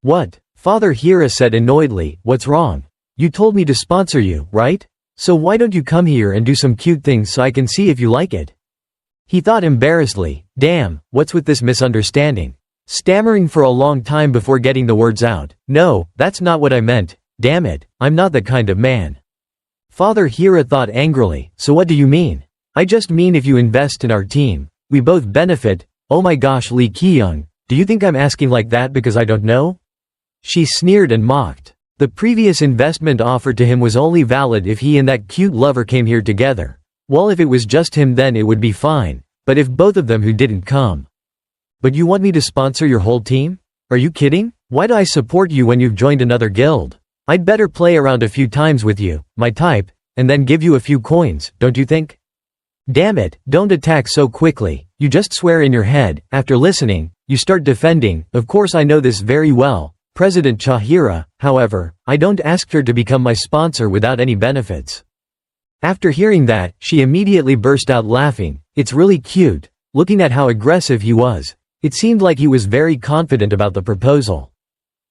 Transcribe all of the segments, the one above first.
What? Father Hira said annoyedly, what's wrong? You told me to sponsor you, right? So why don't you come here and do some cute things so I can see if you like it? He thought embarrassedly, damn, what's with this misunderstanding? Stammering for a long time before getting the words out, no, that's not what I meant, damn it, I'm not that kind of man. Father Hira thought angrily, so what do you mean? I just mean if you invest in our team, we both benefit. Oh my gosh, Lee Giyoung, do you think I'm asking like that because I don't know? She sneered and mocked. The previous investment offered to him was only valid if he and that cute lover came here together. Well, if it was just him then it would be fine, but if both of them who didn't come. But you want me to sponsor your whole team? Are you kidding? Why do I support you when you've joined another guild? I'd better play around a few times with you, my type, and then give you a few coins, don't you think? Damn it, don't attack so quickly, you just swear in your head, after listening, you start defending. Of course I know this very well, President Chahira, however, I don't ask her to become my sponsor without any benefits. After hearing that, she immediately burst out laughing. It's really cute. Looking at how aggressive he was, it seemed like he was very confident about the proposal.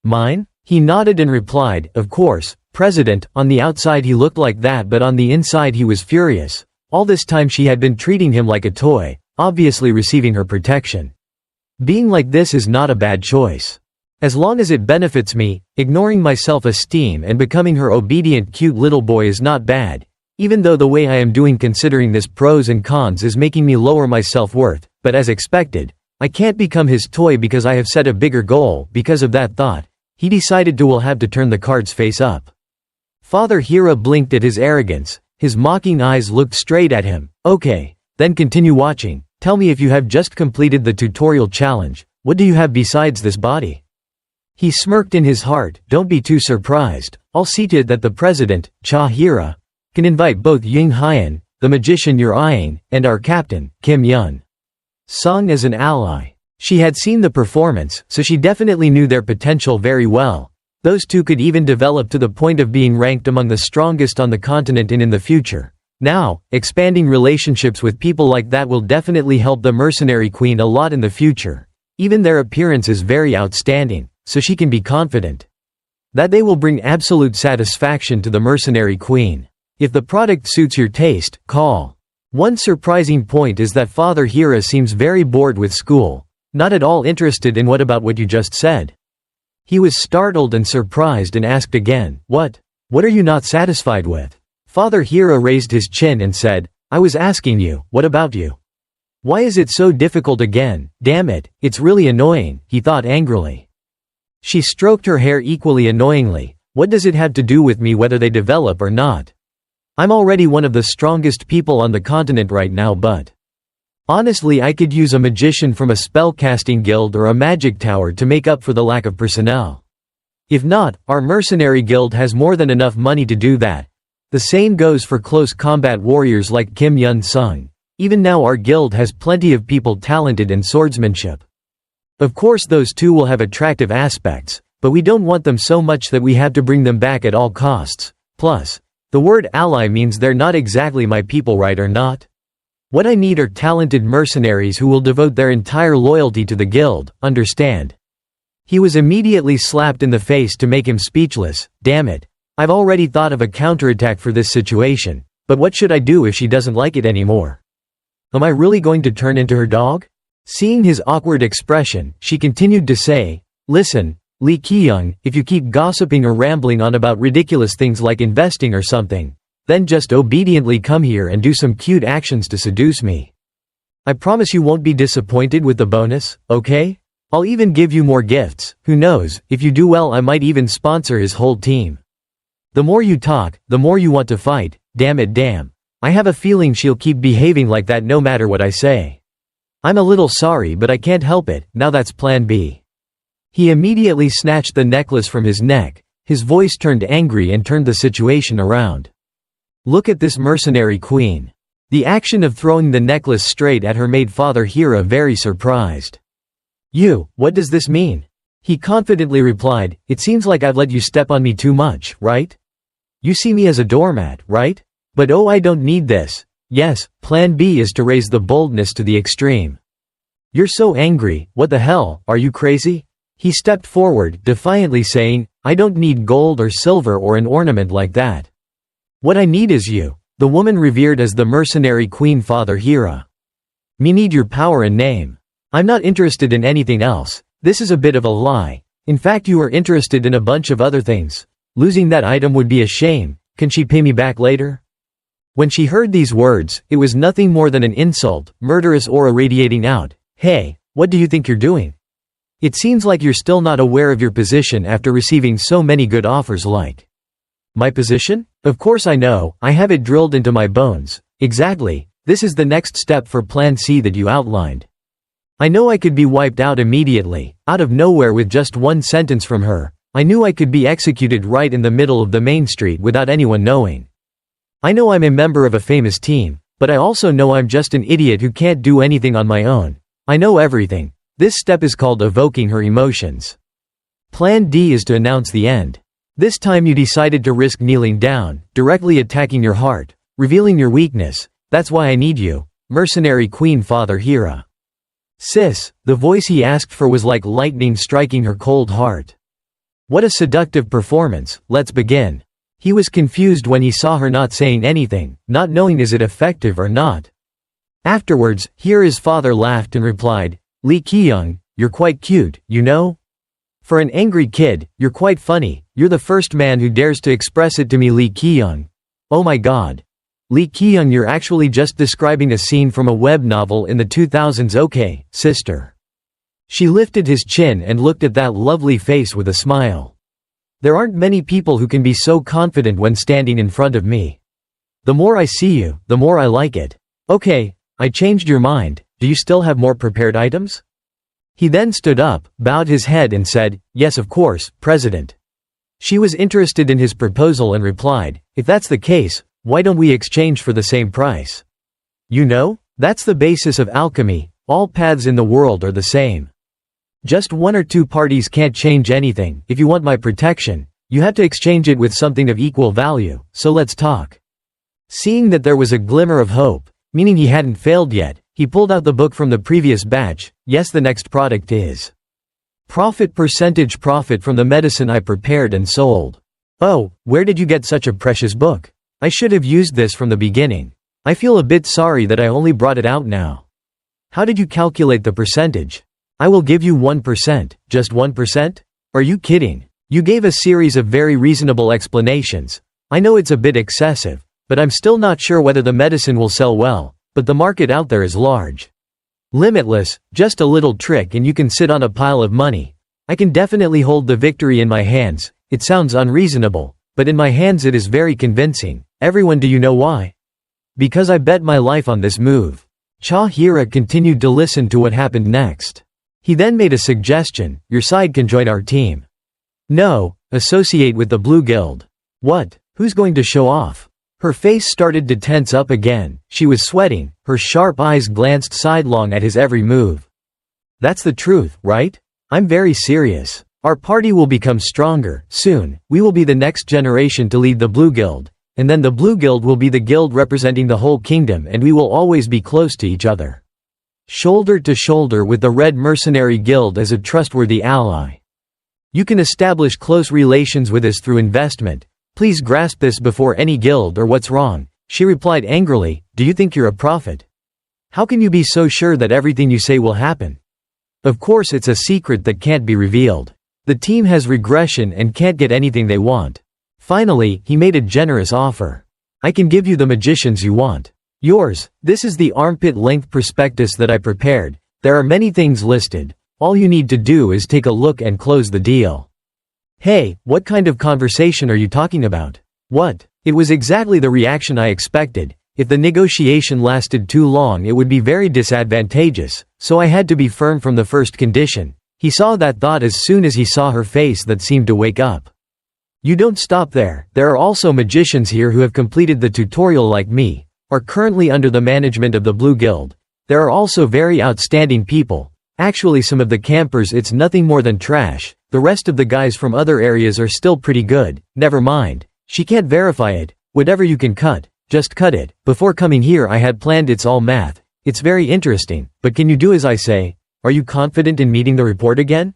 Mine? He nodded and replied, of course, President. On the outside he looked like that, but on the inside he was furious. All this time she had been treating him like a toy, obviously receiving her protection. Being like this is not a bad choice. As long as it benefits me, ignoring my self-esteem and becoming her obedient cute little boy is not bad, even though the way I am doing considering this pros and cons is making me lower my self-worth, but as expected, I can't become his toy because I have set a bigger goal. Because of that thought, he decided to will have to turn the cards face up. Father Hira blinked at his arrogance, his mocking eyes looked straight at him. Okay, then continue watching, tell me if you have just completed the tutorial challenge, what do you have besides this body? He smirked in his heart, don't be too surprised, I'll see to it that the president, Chahira, can invite both Ying Hyun, the magician you're eyeing, and our captain, Kim Yun Sung as an ally. She had seen the performance, so she definitely knew their potential very well. Those two could even develop to the point of being ranked among the strongest on the continent in the future. Now, expanding relationships with people like that will definitely help the mercenary queen a lot in the future. Even their appearance is very outstanding, so she can be confident that they will bring absolute satisfaction to the mercenary queen. If the product suits your taste, call. One surprising point is that Father Hira seems very bored with school, not at all interested in what about what you just said. He was startled and surprised and asked again, What are you not satisfied with? Father Hira raised his chin and said, I was asking you, what about you? Why is it so difficult again? Damn it, it's really annoying, he thought angrily. She stroked her hair equally annoyingly. What does it have to do with me whether they develop or not? I'm already one of the strongest people on the continent right now, but honestly I could use a magician from a spellcasting guild or a magic tower to make up for the lack of personnel. If not, our mercenary guild has more than enough money to do that. The same goes for close combat warriors like Kim Yun Sung. Even now our guild has plenty of people talented in swordsmanship. Of course those two will have attractive aspects, but we don't want them so much that we have to bring them back at all costs. Plus, the word ally means they're not exactly my people, right or not? What I need are talented mercenaries who will devote their entire loyalty to the guild, understand? He was immediately slapped in the face to make him speechless. Damn it. I've already thought of a counterattack for this situation, but what should I do if she doesn't like it anymore? Am I really going to turn into her dog? Seeing his awkward expression, she continued to say, Listen, Lee Giyoung, if you keep gossiping or rambling on about ridiculous things like investing or something, then just obediently come here and do some cute actions to seduce me. I promise you won't be disappointed with the bonus, okay? I'll even give you more gifts, who knows, if you do well I might even sponsor his whole team. The more you talk, the more you want to fight, damn it damn. I have a feeling she'll keep behaving like that no matter what I say. I'm a little sorry but I can't help it, now that's plan B. He immediately snatched the necklace from his neck, his voice turned angry and turned the situation around. Look at this mercenary queen. The action of throwing the necklace straight at her made Father Hira very surprised. What does this mean? He confidently replied, It seems like I've let you step on me too much, right? You see me as a doormat, right? But oh, I don't need this. Yes, plan B is to raise the boldness to the extreme. You're so angry, what the hell, are you crazy? He stepped forward, defiantly saying, "I don't need gold or silver or an ornament like that. What I need is you, the woman revered as the mercenary queen Father Hira. Me need your power and name. I'm not interested in anything else. This is a bit of a lie. In fact, you are interested in a bunch of other things. Losing that item would be a shame. Can she pay me back later?" When she heard these words, it was nothing more than an insult, murderous aura radiating out. "Hey, what do you think you're doing? It seems like you're still not aware of your position after receiving so many good offers like." "My position? Of course I know, I have it drilled into my bones. Exactly, this is the next step for Plan C that you outlined. I know I could be wiped out immediately, out of nowhere with just one sentence from her. I knew I could be executed right in the middle of the main street without anyone knowing. I know I'm a member of a famous team, but I also know I'm just an idiot who can't do anything on my own. I know everything. This step is called evoking her emotions. Plan D is to announce the end. This time you decided to risk kneeling down, directly attacking your heart, revealing your weakness. That's why I need you, mercenary queen Father Hira." "Sis," the voice he asked for was like lightning striking her cold heart. What a seductive performance, let's begin. He was confused when he saw her not saying anything, not knowing is it effective or not. Afterwards, Hira's father laughed and replied, "Lee Giyoung, you're quite cute, you know? For an angry kid, you're quite funny. You're the first man who dares to express it to me, Lee Giyoung. Oh my god. Lee Giyoung, you're actually just describing a scene from a web novel in the 2000s. Okay, sister." She lifted his chin and looked at that lovely face with a smile. "There aren't many people who can be so confident when standing in front of me. The more I see you, the more I like it. Okay, I changed your mind. Do you still have more prepared items?" He then stood up, bowed his head and said, "Yes, of course, President." She was interested in his proposal and replied, "If that's the case, why don't we exchange for the same price? You know, that's the basis of alchemy. All paths in the world are the same. Just one or two parties can't change anything. If you want my protection, you have to exchange it with something of equal value, so let's talk." Seeing that there was a glimmer of hope, meaning he hadn't failed yet, he pulled out the book from the previous batch. "Yes, the next product is profit percentage profit from the medicine I prepared and sold." "Oh, where did you get such a precious book? I should have used this from the beginning. I feel a bit sorry that I only brought it out now. How did you calculate the percentage?" "I will give you 1%, just 1%? Are you kidding? You gave a series of very reasonable explanations. I know it's a bit excessive, but I'm still not sure whether the medicine will sell well, but the market out there is large. Limitless, just a little trick and you can sit on a pile of money. I can definitely hold the victory in my hands. It sounds unreasonable, but in my hands it is very convincing. Everyone, do you know why? Because I bet my life on this move." Chahira continued to listen to what happened next. He then made a suggestion, "Your side can join our team." "No, associate with the Blue Guild." "What? Who's going to show off?" Her face started to tense up again. She was sweating, her sharp eyes glanced sidelong at his every move. "That's the truth, right? I'm very serious. Our party will become stronger, soon. We will be the next generation to lead the Blue Guild, and then the Blue Guild will be the guild representing the whole kingdom and we will always be close to each other. Shoulder to shoulder with the Red Mercenary Guild as a trustworthy ally. You can establish close relations with us through investment. Please grasp this before any guild or what's wrong." She replied angrily, "Do you think you're a prophet? How can you be so sure that everything you say will happen? Of course it's a secret that can't be revealed. The team has regression and can't get anything they want." Finally, he made a generous offer. "I can give you the magicians you want. Yours, this is the armpit-length prospectus that I prepared. There are many things listed. All you need to do is take a look and close the deal." "Hey, what kind of conversation are you talking about? What?" It was exactly the reaction I expected. If the negotiation lasted too long it would be very disadvantageous, so I had to be firm from the first condition. He saw that thought as soon as he saw her face that seemed to wake up. "You don't stop there. There are also magicians here who have completed the tutorial like me, are currently under the management of the Blue Guild. There are also very outstanding people. Actually some of the campers it's nothing more than trash. The rest of the guys from other areas are still pretty good. Never mind. She can't verify it. Whatever you can cut, just cut it. Before coming here I had planned it's all math. It's very interesting, but can you do as I say? Are you confident in meeting the report again?"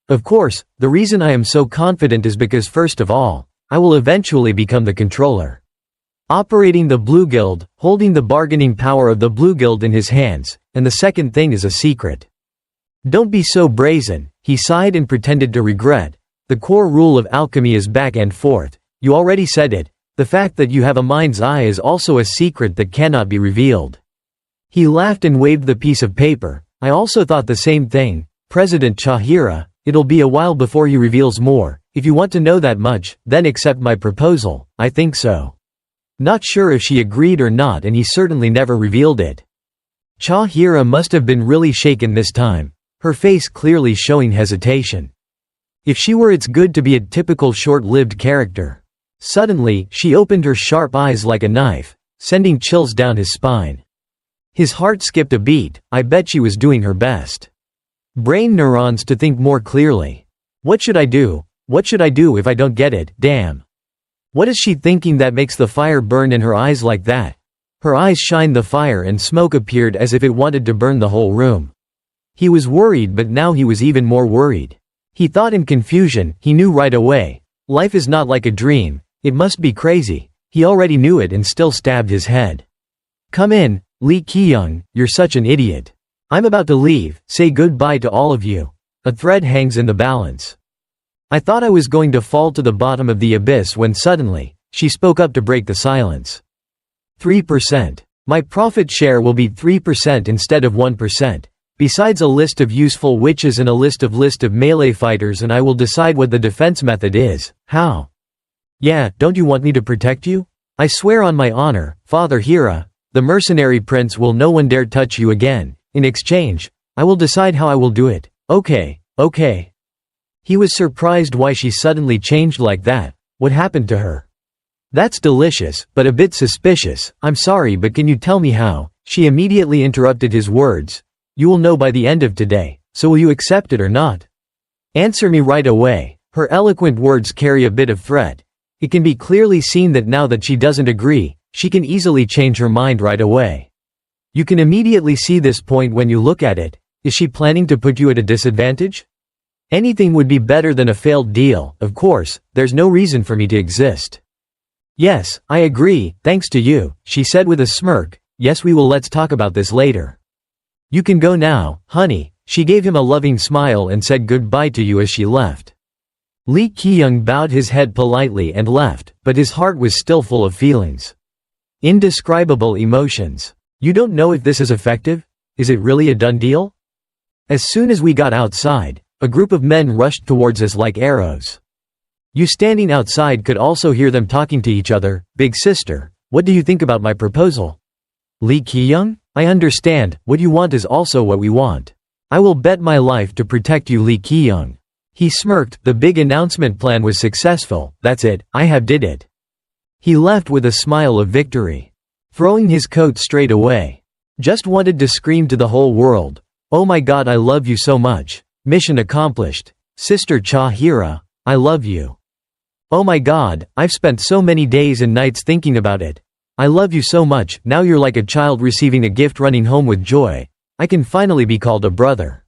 Of course, the reason I am so confident is because first of all, I will eventually become the controller. Operating the Blue Guild, holding the bargaining power of the Blue Guild in his hands, and the second thing is a secret. Don't be so brazen, he sighed and pretended to regret. The core rule of alchemy is back and forth. You already said it. The fact that you have a mind's eye is also a secret that cannot be revealed. He laughed and waved the piece of paper. I also thought the same thing, President Chahira. It'll be a while before he reveals more. If you want to know that much, then accept my proposal. I think so. Not sure if she agreed or not, and he certainly never revealed it. Chahira must have been really shaken this time, her face clearly showing hesitation. If she were, it's good to be a typical short-lived character. Suddenly, she opened her sharp eyes like a knife, sending chills down his spine. His heart skipped a beat. I bet she was doing her best. Brain neurons to think more clearly. What should I do? What should I do if I don't get it? Damn. What is she thinking that makes the fire burn in her eyes like that? Her eyes shined the fire and smoke appeared as if it wanted to burn the whole room. He was worried, but now he was even more worried. He thought in confusion. He knew right away. Life is not like a dream. It must be crazy. He already knew it and still stabbed his head. Come in, Lee Giyoung, you're such an idiot. I'm about to leave, say goodbye to all of you. A thread hangs in the balance. I thought I was going to fall to the bottom of the abyss when suddenly, she spoke up to break the silence. 3%. My profit share will be 3% instead of 1%. Besides a list of useful witches and a list of melee fighters, and I will decide what the defense method is. How? Yeah, don't you want me to protect you? I swear on my honor, Father Hira, the mercenary prince, will no one dare touch you again. In exchange, I will decide how I will do it. Okay. He was surprised why she suddenly changed like that. What happened to her? That's delicious, but a bit suspicious. I'm sorry, but can you tell me how? She immediately interrupted his words. You will know by the end of today, so will you accept it or not? Answer me right away. Her eloquent words carry a bit of threat. It can be clearly seen that now that she doesn't agree, she can easily change her mind right away. You can immediately see this point when you look at it. Is she planning to put you at a disadvantage? Anything would be better than a failed deal. Of course, there's no reason for me to exist. Yes, I agree, thanks to you, she said with a smirk. Yes, we will. Let's talk about this later. You can go now, honey. She gave him a loving smile and said goodbye to you as she left. Lee Giyoung bowed his head politely and left, but his heart was still full of feelings. Indescribable emotions. You don't know if this is effective? Is it really a done deal? As soon as we got outside, a group of men rushed towards us like arrows. You standing outside could also hear them talking to each other. Big sister, what do you think about my proposal? Lee Giyoung? I understand, what you want is also what we want. I will bet my life to protect you, Lee Giyoung. He smirked. The big announcement plan was successful. That's it, I have did it. He left with a smile of victory. Throwing his coat straight away. Just wanted to scream to the whole world. Oh my god, I love you so much. Mission accomplished. Sister Chahira, I love you. Oh my god, I've spent so many days and nights thinking about it. I love you so much. Now you're like a child receiving a gift, running home with joy. I can finally be called a brother.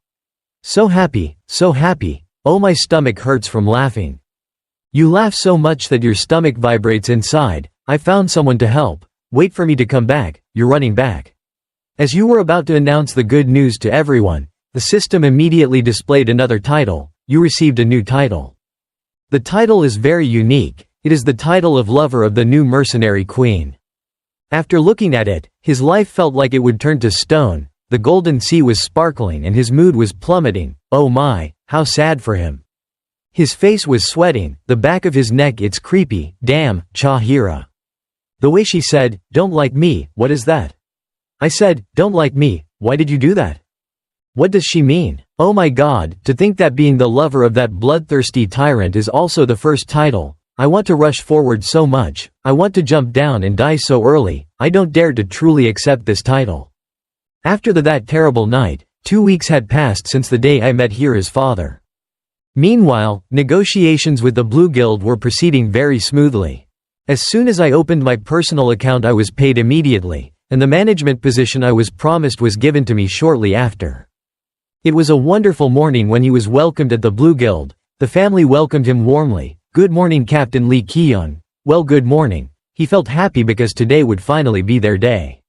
So happy, so happy. Oh, my stomach hurts from laughing. You laugh so much that your stomach vibrates inside. I found someone to help. Wait for me to come back. You're running back. As you were about to announce the good news to everyone, the system immediately displayed another title. You received a new title. The title is very unique. It is the title of lover of the new mercenary queen. After looking at it, his life felt like it would turn to stone. The golden sea was sparkling and his mood was plummeting. Oh my, how sad for him. His face was sweating, the back of his neck, it's creepy. Damn, Chahira. The way she said, don't like me, what is that? I said, don't like me, why did you do that? What does she mean? Oh my god, to think that being the lover of that bloodthirsty tyrant is also the first title. I want to rush forward so much, I want to jump down and die so early, I don't dare to truly accept this title. After that terrible night, 2 weeks had passed since the day I met Hira's father. Meanwhile, negotiations with the Blue Guild were proceeding very smoothly. As soon as I opened my personal account I was paid immediately, and the management position I was promised was given to me shortly after. It was a wonderful morning when he was welcomed at the Blue Guild. The family welcomed him warmly. "Good morning, Captain Lee Giyoung." "Well, good morning." He felt happy because today would finally be their day.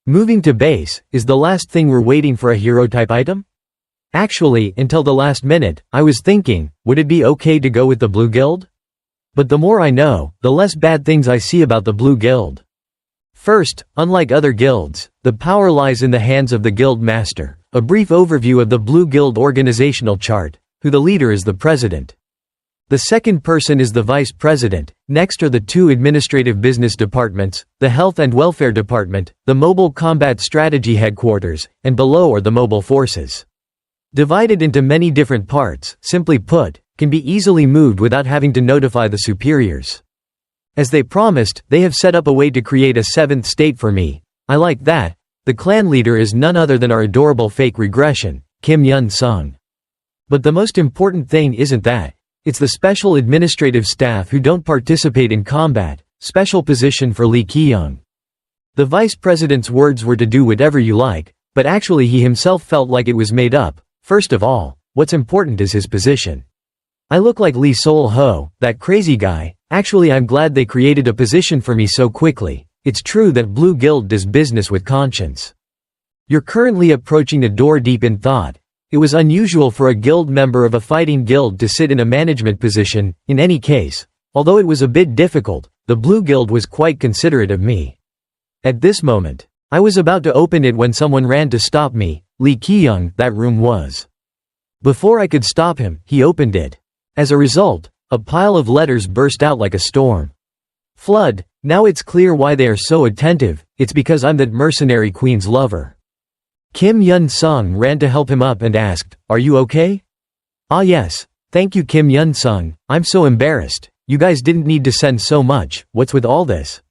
Moving to base, is the last thing we're waiting for a hero-type item? Actually, until the last minute, I was thinking, would it be okay to go with the Blue Guild? But the more I know, the less bad things I see about the Blue Guild. First, unlike other guilds, the power lies in the hands of the guild master. A brief overview of the Blue Guild organizational chart, who the leader is the president. The second person is the vice president, next are the two administrative business departments, the health and welfare department, the mobile combat strategy headquarters, and below are the mobile forces. Divided into many different parts, simply put, can be easily moved without having to notify the superiors. As they promised, they have set up a way to create a seventh state for me. I like that. The clan leader is none other than our adorable fake regression, Hyunsung. But the most important thing isn't that. It's the special administrative staff who don't participate in combat, special position for Lee Giyoung. The vice president's words were to do whatever you like, but actually he himself felt like it was made up. First of all, what's important is his position. I look like Lee Sol-ho, that crazy guy. Actually, I'm glad they created a position for me so quickly. It's true that Blue Guild does business with conscience. You're currently approaching a door deep in thought. It was unusual for a guild member of a fighting guild to sit in a management position. In any case, although it was a bit difficult, the Blue Guild was quite considerate of me. At this moment, I was about to open it when someone ran to stop me. Lee Giyoung, that room was. Before I could stop him, he opened it. As a result, a pile of letters burst out like a storm. Flood. Now it's clear why they are so attentive. It's because I'm that mercenary queen's lover. Hyunsung ran to help him up and asked, "Are you okay?" "Ah yes. Thank you, Hyunsung. I'm so embarrassed. You guys didn't need to send so much. What's with all this?"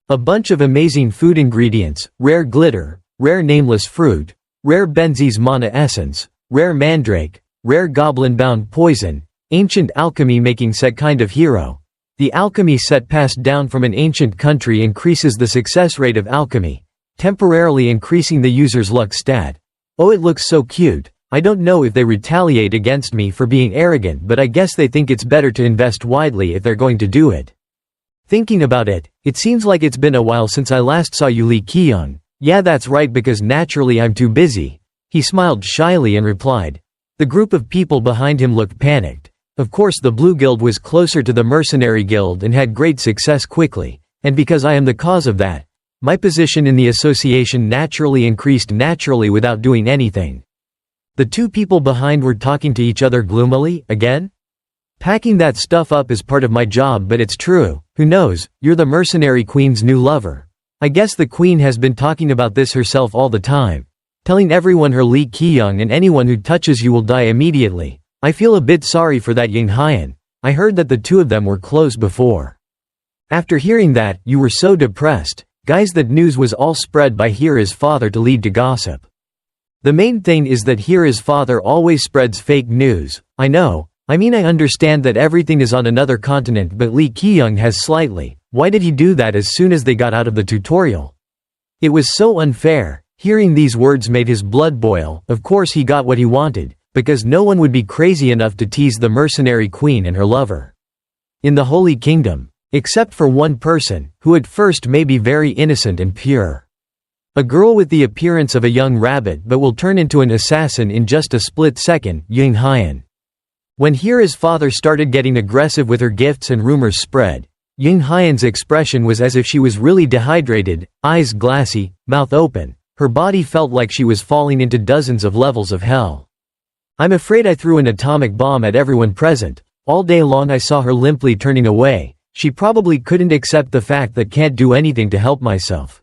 "A bunch of amazing food ingredients, rare glitter, rare nameless fruit, rare Benzies mana essence, rare mandrake, rare goblin-bound poison, ancient alchemy making set kind of hero. The alchemy set passed down from an ancient country increases the success rate of alchemy, temporarily increasing the user's luck stat. Oh, it looks so cute. I don't know if they retaliate against me for being arrogant, but I guess they think it's better to invest widely if they're going to do it. Thinking about it, it seems like it's been a while since I last saw you, Lee Giyoung." "Yeah, that's right, because naturally I'm too busy." He smiled shyly and replied. The group of people behind him looked panicked. Of course, the Blue Guild was closer to the Mercenary Guild and had great success quickly, and because I am the cause of that, my position in the association naturally increased naturally without doing anything. The two people behind were talking to each other gloomily. Again? "Packing that stuff up is part of my job, but it's true. Who knows, you're the Mercenary Queen's new lover. I guess the Queen has been talking about this herself all the time. Telling everyone her Lee Giyoung and anyone who touches you will die immediately. I feel a bit sorry for that Ying Hyan. I heard that the two of them were close before." After hearing that, you were so depressed. Guys, that news was all spread by Hira's father to lead to gossip. The main thing is that Hira's father always spreads fake news. I know. I mean, I understand that everything is on another continent, but Lee Giyoung has slightly. Why did he do that as soon as they got out of the tutorial? It was so unfair. Hearing these words made his blood boil. Of course he got what he wanted, because no one would be crazy enough to tease the mercenary queen and her lover. In the Holy Kingdom. Except for one person, who at first may be very innocent and pure. A girl with the appearance of a young rabbit but will turn into an assassin in just a split second, Ying Hyan. When Hira's father started getting aggressive with her gifts and rumors spread, Ying Hyan's expression was as if she was really dehydrated, eyes glassy, mouth open. Her body felt like she was falling into dozens of levels of hell. I'm afraid I threw an atomic bomb at everyone present. All day long I saw her limply turning away. She probably couldn't accept the fact that can't do anything to help myself.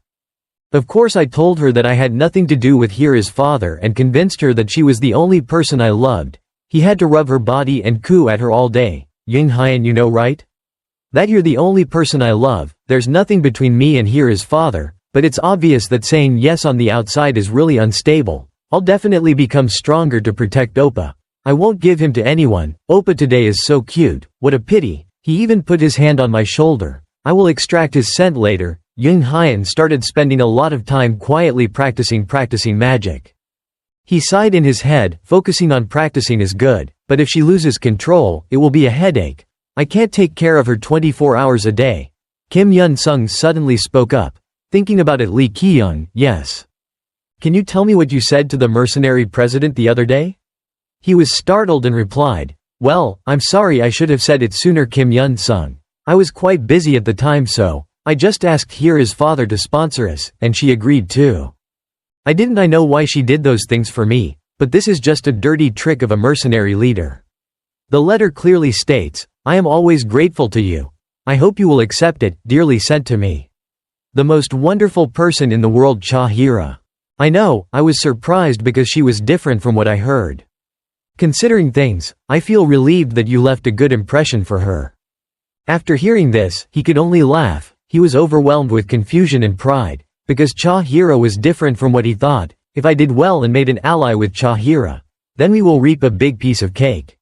Of course I told her that I had nothing to do with Hira's father and convinced her that she was the only person I loved. He had to rub her body and coo at her all day. Ying Hyan, you know, right? That you're the only person I love. There's nothing between me and Hira's father, but it's obvious that saying yes on the outside is really unstable. I'll definitely become stronger to protect Oppa. I won't give him to anyone. Oppa today is so cute. What a pity. He even put his hand on my shoulder. I will extract his scent later. Ying Hyan started spending a lot of time quietly practicing magic. He sighed in his head, focusing on practicing is good, but if she loses control, it will be a headache. I can't take care of her 24 hours a day. Kim Hyunsung suddenly spoke up. Thinking about it, Lee Ki-young, yes. Can you tell me what you said to the mercenary president the other day? He was startled and replied, well, I'm sorry, I should have said it sooner, Kim Hyunsung. I was quite busy at the time, so I just asked Chahira's father to sponsor us, and she agreed too. I know why she did those things for me, but this is just a dirty trick of a mercenary leader. The letter clearly states, I am always grateful to you. I hope you will accept it, dearly sent to me. The most wonderful person in the world, Chahira. I know, I was surprised because she was different from what I heard. Considering things, I feel relieved that you left a good impression for her. After hearing this, he could only laugh. He was overwhelmed with confusion and pride, because Chahira was different from what he thought. If I did well and made an ally with Chahira, then we will reap a big piece of cake.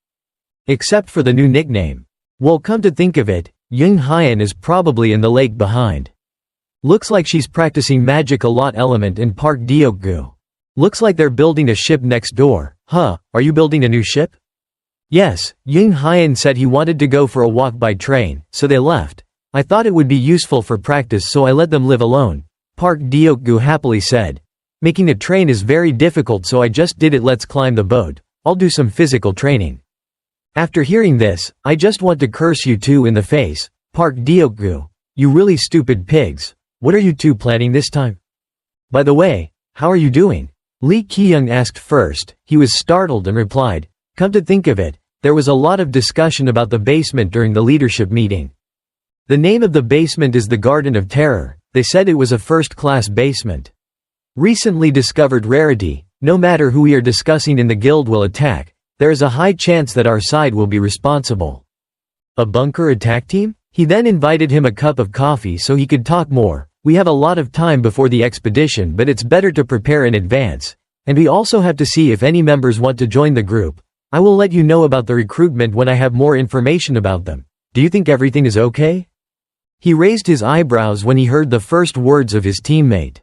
Except for the new nickname. Well, come to think of it, Giyoung Hyun is probably in the lake behind. Looks like she's practicing magic a lot element in Park Deokgu. Looks like they're building a ship next door. Huh, are you building a new ship? Yes, Giyoung Hyun said he wanted to go for a walk by train, so they left. I thought it would be useful for practice, so I let them live alone. Park Deokgu happily said. Making a train is very difficult, so I just did it. Let's climb the boat. I'll do some physical training. After hearing this, I just want to curse you two in the face. Park Deokgu. You really stupid pigs. What are you two planning this time? By the way, how are you doing? Lee Ki-young asked first. He was startled and replied, come to think of it, there was a lot of discussion about the basement during the leadership meeting. The name of the basement is the Garden of Terror. They said it was a first-class basement. Recently discovered rarity. No matter who we are discussing in the guild will attack, there is a high chance that our side will be responsible. A bunker attack team? He then invited him a cup of coffee so he could talk more. We have a lot of time before the expedition, but it's better to prepare in advance. And we also have to see if any members want to join the group. I will let you know about the recruitment when I have more information about them. Do you think everything is okay? He raised his eyebrows when he heard the first words of his teammate.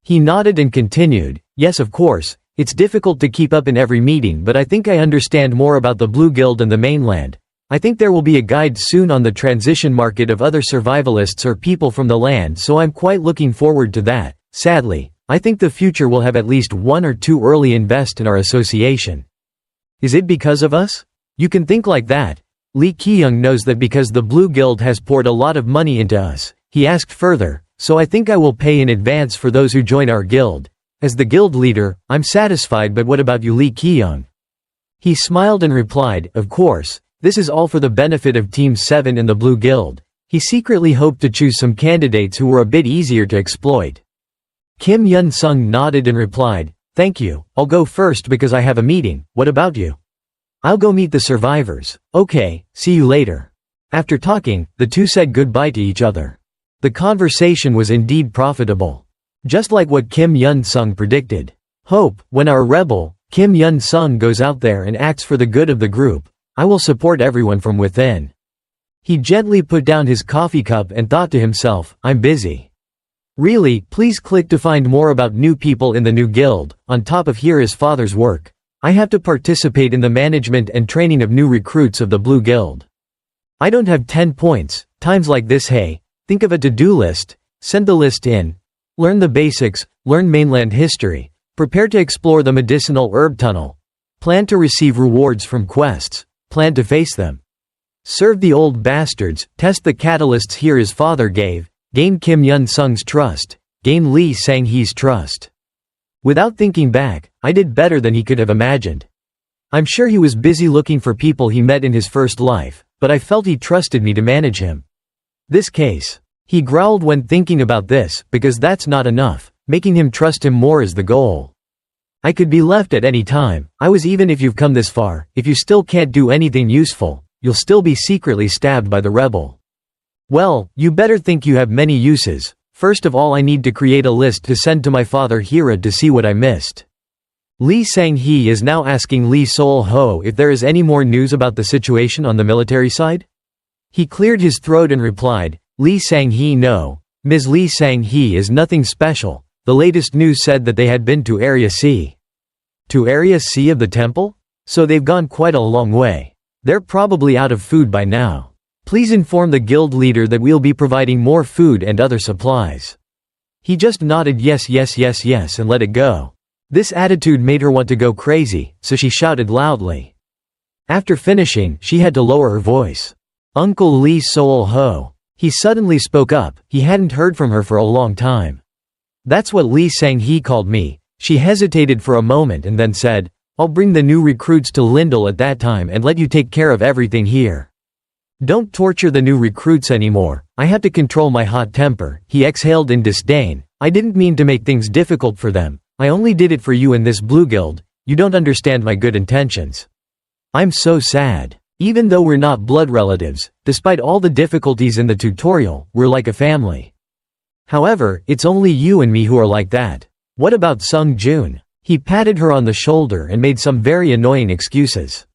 He nodded and continued, yes, of course, it's difficult to keep up in every meeting, but I think I understand more about the Blue Guild and the mainland. I think there will be a guide soon on the transition market of other survivalists or people from the land, so I'm quite looking forward to that. Sadly, I think the future will have at least one or two early invest in our association. Is it because of us? You can think like that. Lee Ki-young knows that because the Blue Guild has poured a lot of money into us. He asked further, so I think I will pay in advance for those who join our guild. As the guild leader, I'm satisfied, but what about you, Lee Ki-young? He smiled and replied, of course. This is all for the benefit of Team 7 and the Blue Guild. He secretly hoped to choose some candidates who were a bit easier to exploit. Kim Hyunsung nodded and replied, thank you, I'll go first because I have a meeting. What about you? I'll go meet the survivors. Okay, see you later. After talking, the two said goodbye to each other. The conversation was indeed profitable. Just like what Kim Hyunsung predicted. Hope, when our rebel, Kim Hyunsung goes out there and acts for the good of the group, I will support everyone from within. He gently put down his coffee cup and thought to himself, I'm busy. Really, please click to find more about new people in the new guild. On top of his father's work, I have to participate in the management and training of new recruits of the Blue Guild. I don't have 10 points. Times like this, hey, think of a to-do list, send the list in, learn the basics, learn mainland history, prepare to explore the medicinal herb tunnel, plan to receive rewards from quests, plan to face them. Serve the old bastards, test the catalysts his father gave, gain Kim Hyunsung's trust, gain Lee Sang-hee's trust. Without thinking back, I did better than he could have imagined. I'm sure he was busy looking for people he met in his first life, but I felt he trusted me to manage him. This case. He growled when thinking about this, because that's not enough, making him trust him more is the goal. I could be left at any time. Even if you've come this far, if you still can't do anything useful, you'll still be secretly stabbed by the rebel. Well, you better think you have many uses. First of all, I need to create a list to send to my father Hira to see what I missed. Lee Sang-hee is now asking Lee Sol-ho if there is any more news about the situation on the military side? He cleared his throat and replied, Lee Sang-hee, no. Ms. Lee Sang-hee is nothing special. The latest news said that they had been to Area C. To Area C of the temple? So they've gone quite a long way. They're probably out of food by now. Please inform the guild leader that we'll be providing more food and other supplies. He just nodded yes and let it go. This attitude made her want to go crazy, so she shouted loudly. After finishing, she had to lower her voice. Uncle Lee Soul Ho. He suddenly spoke up. He hadn't heard from her for a long time. That's what Lee Sang-hee called me. She hesitated for a moment and then said, I'll bring the new recruits to Lindel at that time and let you take care of everything here. Don't torture the new recruits anymore. I have to control my hot temper. He exhaled in disdain. I didn't mean to make things difficult for them. I only did it for you and this blue guild. You don't understand my good intentions. I'm so sad. Even though we're not blood relatives, despite all the difficulties in the tutorial, we're like a family. However, it's only you and me who are like that. What about Sung Joon? He patted her on the shoulder and made some very annoying excuses.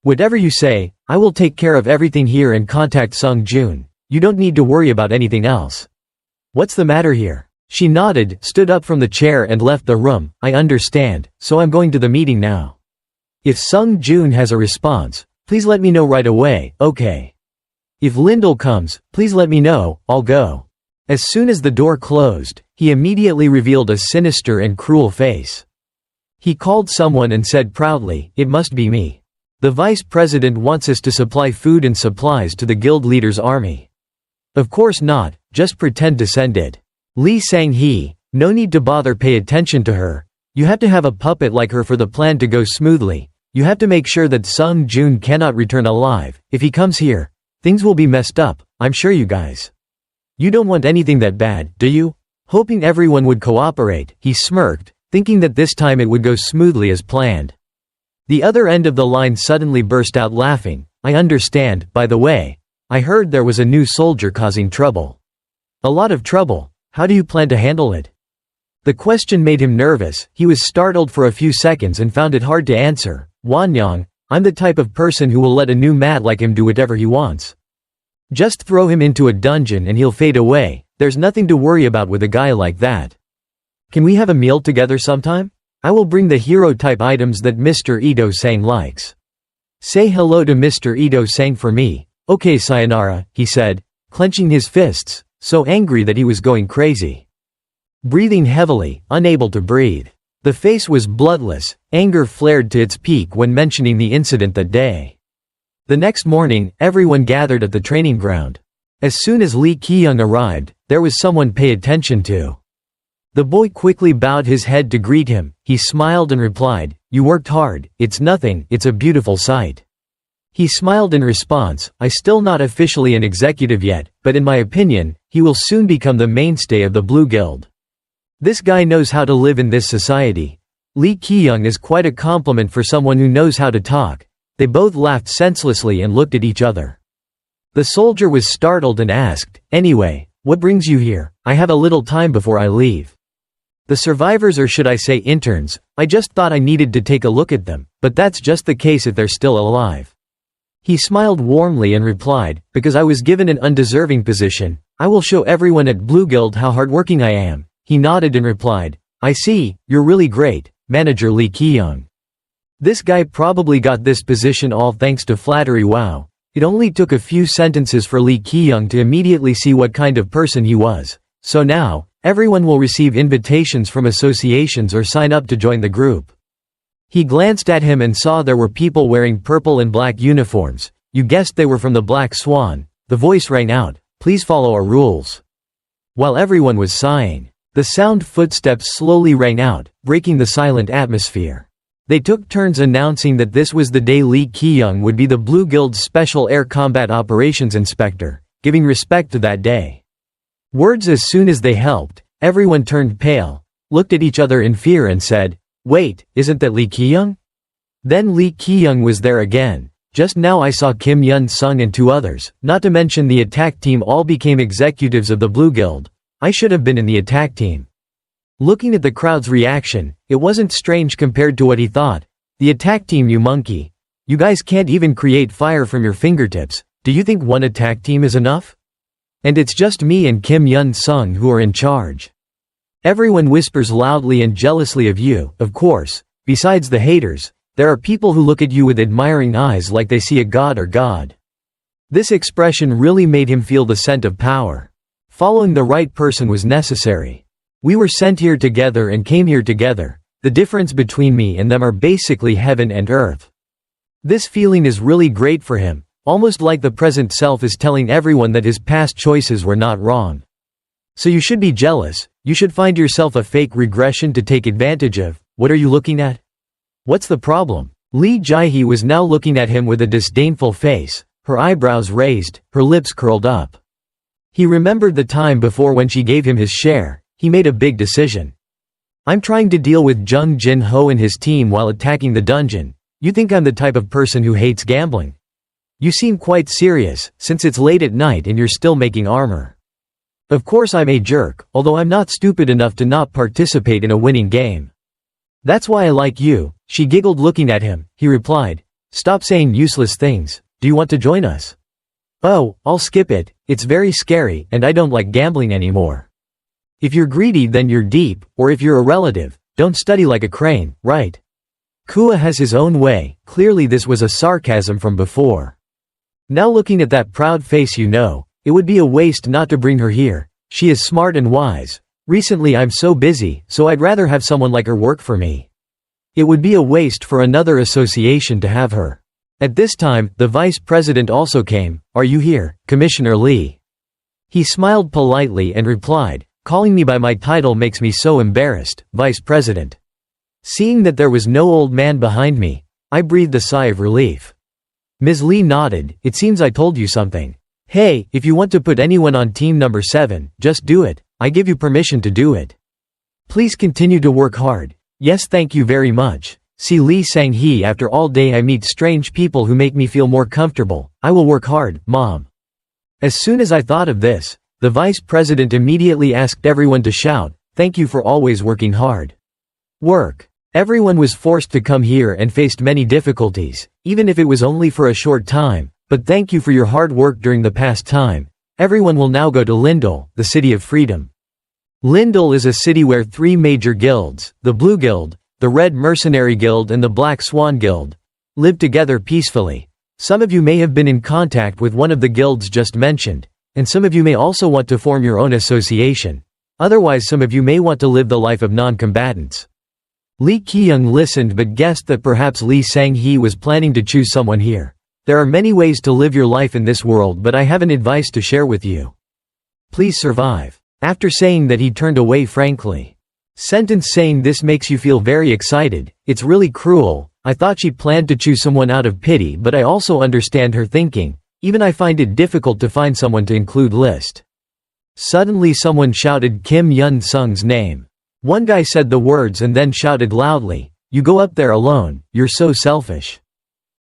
Whatever you say, I will take care of everything here and contact Sung Joon. You don't need to worry about anything else. What's the matter here? She nodded, stood up from the chair and left the room. I understand, so I'm going to the meeting now. If Sung Joon has a response, please let me know right away, okay? If Lindel comes, please let me know, I'll go. As soon as the door closed, he immediately revealed a sinister and cruel face. He called someone and said proudly, it must be me. The vice president wants us to supply food and supplies to the guild leader's army. Of course not, just pretend to send it. Lee Sang-hee, no need to bother pay attention to her. You have to have a puppet like her for the plan to go smoothly. You have to make sure that Sung Joon cannot return alive. If he comes here, things will be messed up, I'm sure you guys. You don't want anything that bad, do you? Hoping everyone would cooperate, he smirked, thinking that this time it would go smoothly as planned. The other end of the line suddenly burst out laughing. I understand, by the way. I heard there was a new soldier causing trouble. A lot of trouble. How do you plan to handle it? The question made him nervous. He was startled for a few seconds and found it hard to answer. Wanyang, I'm the type of person who will let a new mat like him do whatever he wants. Just throw him into a dungeon and he'll fade away. There's nothing to worry about with a guy like that. Can we have a meal together sometime? I will bring the hero-type items that Mr. Ito-sang likes. Say hello to Mr. Ito-sang for me. Okay sayonara, he said, clenching his fists, so angry that he was going crazy. Breathing heavily, unable to breathe. The face was bloodless, anger flared to its peak when mentioning the incident that day. The next morning, everyone gathered at the training ground. As soon as Lee Giyoung arrived, there was someone pay attention to. The boy quickly bowed his head to greet him. He smiled and replied, "You worked hard, it's nothing, it's a beautiful sight." He smiled in response, "I still not officially an executive yet, but in my opinion, he will soon become the mainstay of the Blue Guild. This guy knows how to live in this society." Lee Giyoung is quite a compliment for someone who knows how to talk. They both laughed senselessly and looked at each other. The soldier was startled and asked, "Anyway, what brings you here? I have a little time before I leave." The survivors, or should I say interns, I just thought I needed to take a look at them, but that's just the case if they're still alive. He smiled warmly and replied, "Because I was given an undeserving position, I will show everyone at Blue Guild how hardworking I am." He nodded and replied, "I see, you're really great, Manager Lee Giyoung. This guy probably got this position all thanks to flattery. Wow." It only took a few sentences for Lee Giyoung to immediately see what kind of person he was. So now, everyone will receive invitations from associations or sign up to join the group. He glanced at him and saw there were people wearing purple and black uniforms. You guessed they were from the Black Swan. The voice rang out, "Please follow our rules." While everyone was sighing, the sound footsteps slowly rang out, breaking the silent atmosphere. They took turns announcing that this was the day Lee Giyoung would be the Blue Guild's Special Air Combat Operations Inspector, giving respect to that day. Words as soon as they helped, everyone turned pale, looked at each other in fear and said, "Wait, isn't that Lee Giyoung?" Then Lee Giyoung was there again. Just now I saw Kim Hyunsung and two others, not to mention the attack team, all became executives of the Blue Guild. I should have been in the attack team. Looking at the crowd's reaction, it wasn't strange compared to what he thought. The attack team, you monkey. You guys can't even create fire from your fingertips. Do you think one attack team is enough? And it's just me and Kim Hyunsung who are in charge. Everyone whispers loudly and jealously of you, of course, Besides the haters, there are people who look at you with admiring eyes like they see a god or god. This expression really made him feel the scent of power. Following the right person was necessary. We were sent here together and came here together. The difference between me and them are basically heaven and earth. This feeling is really great for him, almost like the present self is telling everyone that his past choices were not wrong. So you should be jealous, you should find yourself a fake regression to take advantage of. What are you looking at? What's the problem? Lee Jae-hee was now looking at him with a disdainful face, her eyebrows raised, her lips curled up. He remembered the time before when she gave him his share. He made a big decision. I'm trying to deal with Jung Jin-ho and his team while attacking the dungeon. You think I'm the type of person who hates gambling? You seem quite serious, since it's late at night and you're still making armor. Of course I'm a jerk, although I'm not stupid enough to not participate in a winning game. That's why I like you, she giggled looking at him. He replied, stop saying useless things. Do you want to join us? Oh, I'll skip it, it's very scary and I don't like gambling anymore. If you're greedy then you're deep, or if you're a relative, don't study like a crane, right? Kua has his own way, clearly this was a sarcasm from before. Now looking at that proud face it would be a waste not to bring her here, she is smart and wise. Recently I'm so busy, so I'd rather have someone like her work for me. It would be a waste for another association to have her. At this time, the vice president also came. Are you here, Commissioner Lee? He smiled politely and replied, calling me by my title makes me so embarrassed, Vice President. Seeing that there was no old man behind me, I breathed a sigh of relief. Ms. Lee nodded, it seems I told you something. Hey, if you want to put anyone on team number 7, just do it. I give you permission to do it. Please continue to work hard. Yes, thank you very much. See Lee Sang-hee, after all day I meet strange people who make me feel more comfortable. I will work hard, Mom. As soon as I thought of this, the vice president immediately asked everyone to shout, thank you for always working hard. Work. Everyone was forced to come here and faced many difficulties, even if it was only for a short time, but thank you for your hard work during the past time. Everyone will now go to Lindel, the city of freedom. Lindel is a city where 3 major guilds, the Blue Guild, the Red Mercenary Guild and the Black Swan Guild, live together peacefully. Some of you may have been in contact with one of the guilds just mentioned, and some of you may also want to form your own association. Otherwise some of you may want to live the life of non-combatants. Lee Giyoung listened but guessed that perhaps Lee Sang-hee was planning to choose someone here. There are many ways to live your life in this world, but I have an advice to share with you. Please survive. After saying that he turned away frankly. Sentence saying this makes you feel very excited. It's really cruel. I thought she planned to choose someone out of pity, but I also understand her thinking. Even I find it difficult to find someone to include list. Suddenly someone shouted Kim Hyunsung's name. One guy said the words and then shouted loudly, you go up there alone, you're so selfish.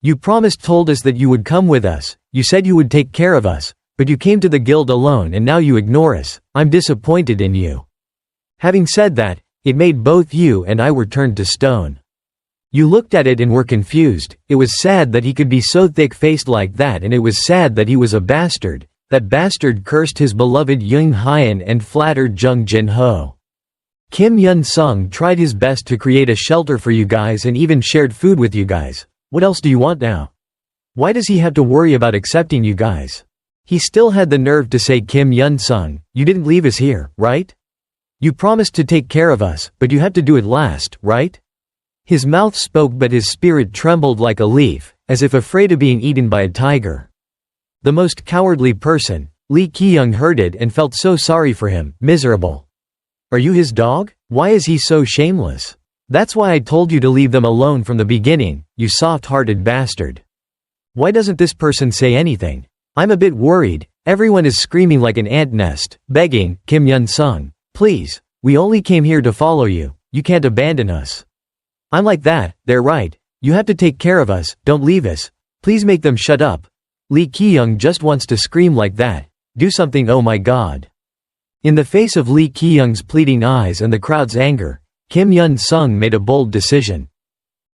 You told us that you would come with us, you said you would take care of us, but you came to the guild alone and now you ignore us. I'm disappointed in you. Having said that, it made both you and I were turned to stone. You looked at it and were confused. It was sad that he could be so thick-faced like that, and it was sad that he was a bastard. That bastard cursed his beloved Young Hyun and flattered Jung Jin-ho. Kim Hyun-sung tried his best to create a shelter for you guys and even shared food with you guys. What else do you want now? Why does he have to worry about accepting you guys? He still had the nerve to say, Kim Hyun-sung, you didn't leave us here, right? You promised to take care of us, but you had to do it last, right? His mouth spoke but his spirit trembled like a leaf, as if afraid of being eaten by a tiger. The most cowardly person. Lee Giyoung heard it and felt so sorry for him, miserable. Are you his dog? Why is he so shameless? That's why I told you to leave them alone from the beginning, you soft-hearted bastard. Why doesn't this person say anything? I'm a bit worried. Everyone is screaming like an ant nest, begging, Kim Hyun-sung, please, we only came here to follow you, you can't abandon us. I'm like that, they're right. You have to take care of us, don't leave us. Please make them shut up. Lee Giyoung just wants to scream like that. Do something, oh my god. In the face of Lee Giyoung's pleading eyes and the crowd's anger, Kim Hyun-sung made a bold decision.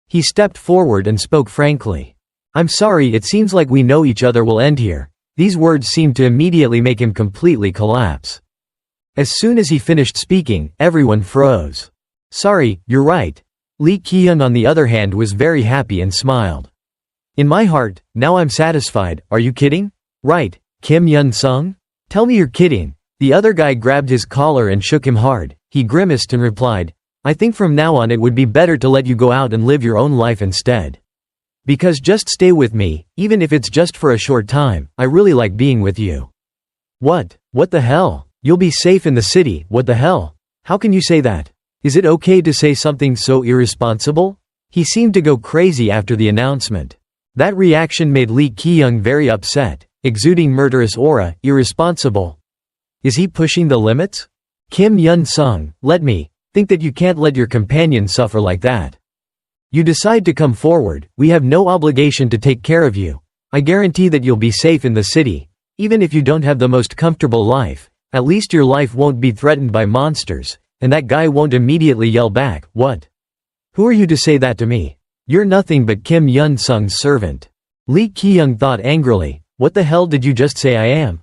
He stepped forward and spoke frankly. I'm sorry, it seems like we know each other will end here. These words seemed to immediately make him completely collapse. As soon as he finished speaking, everyone froze. Sorry, you're right. Lee Ki-young on the other hand was very happy and smiled. In my heart, now I'm satisfied, are you kidding? Right, Kim Hyunsung? Tell me you're kidding. The other guy grabbed his collar and shook him hard. He grimaced and replied, I think from now on it would be better to let you go out and live your own life instead. Because just stay with me, even if it's just for a short time, I really like being with you. What? What the hell? You'll be safe in the city, what the hell? How can you say that? Is it okay to say something so irresponsible? He seemed to go crazy after the announcement. That reaction made Lee Ki-young very upset, exuding murderous aura, irresponsible. Is he pushing the limits? Kim Hyunsung, think that you can't let your companion suffer like that. You decide to come forward, we have no obligation to take care of you. I guarantee that you'll be safe in the city. Even if you don't have the most comfortable life, at least your life won't be threatened by monsters, and that guy won't immediately yell back, what? Who are you to say that to me? You're nothing but Kim Hyunsung's servant. Lee Ki-young thought angrily, what the hell did you just say I am?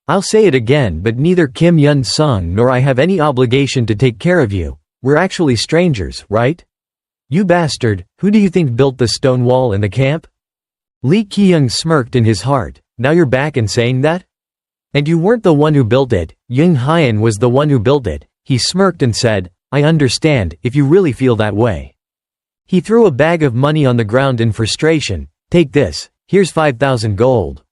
I'll say it again, but neither Kim Hyunsung nor I have any obligation to take care of you. We're actually strangers, right? You bastard, who do you think built the stone wall in the camp? Lee Ki-young smirked in his heart, now you're back and saying that? And you weren't the one who built it, Giyoung Hyun was the one who built it. He smirked and said, I understand, if you really feel that way. He threw a bag of money on the ground in frustration, take this, here's 5,000 gold.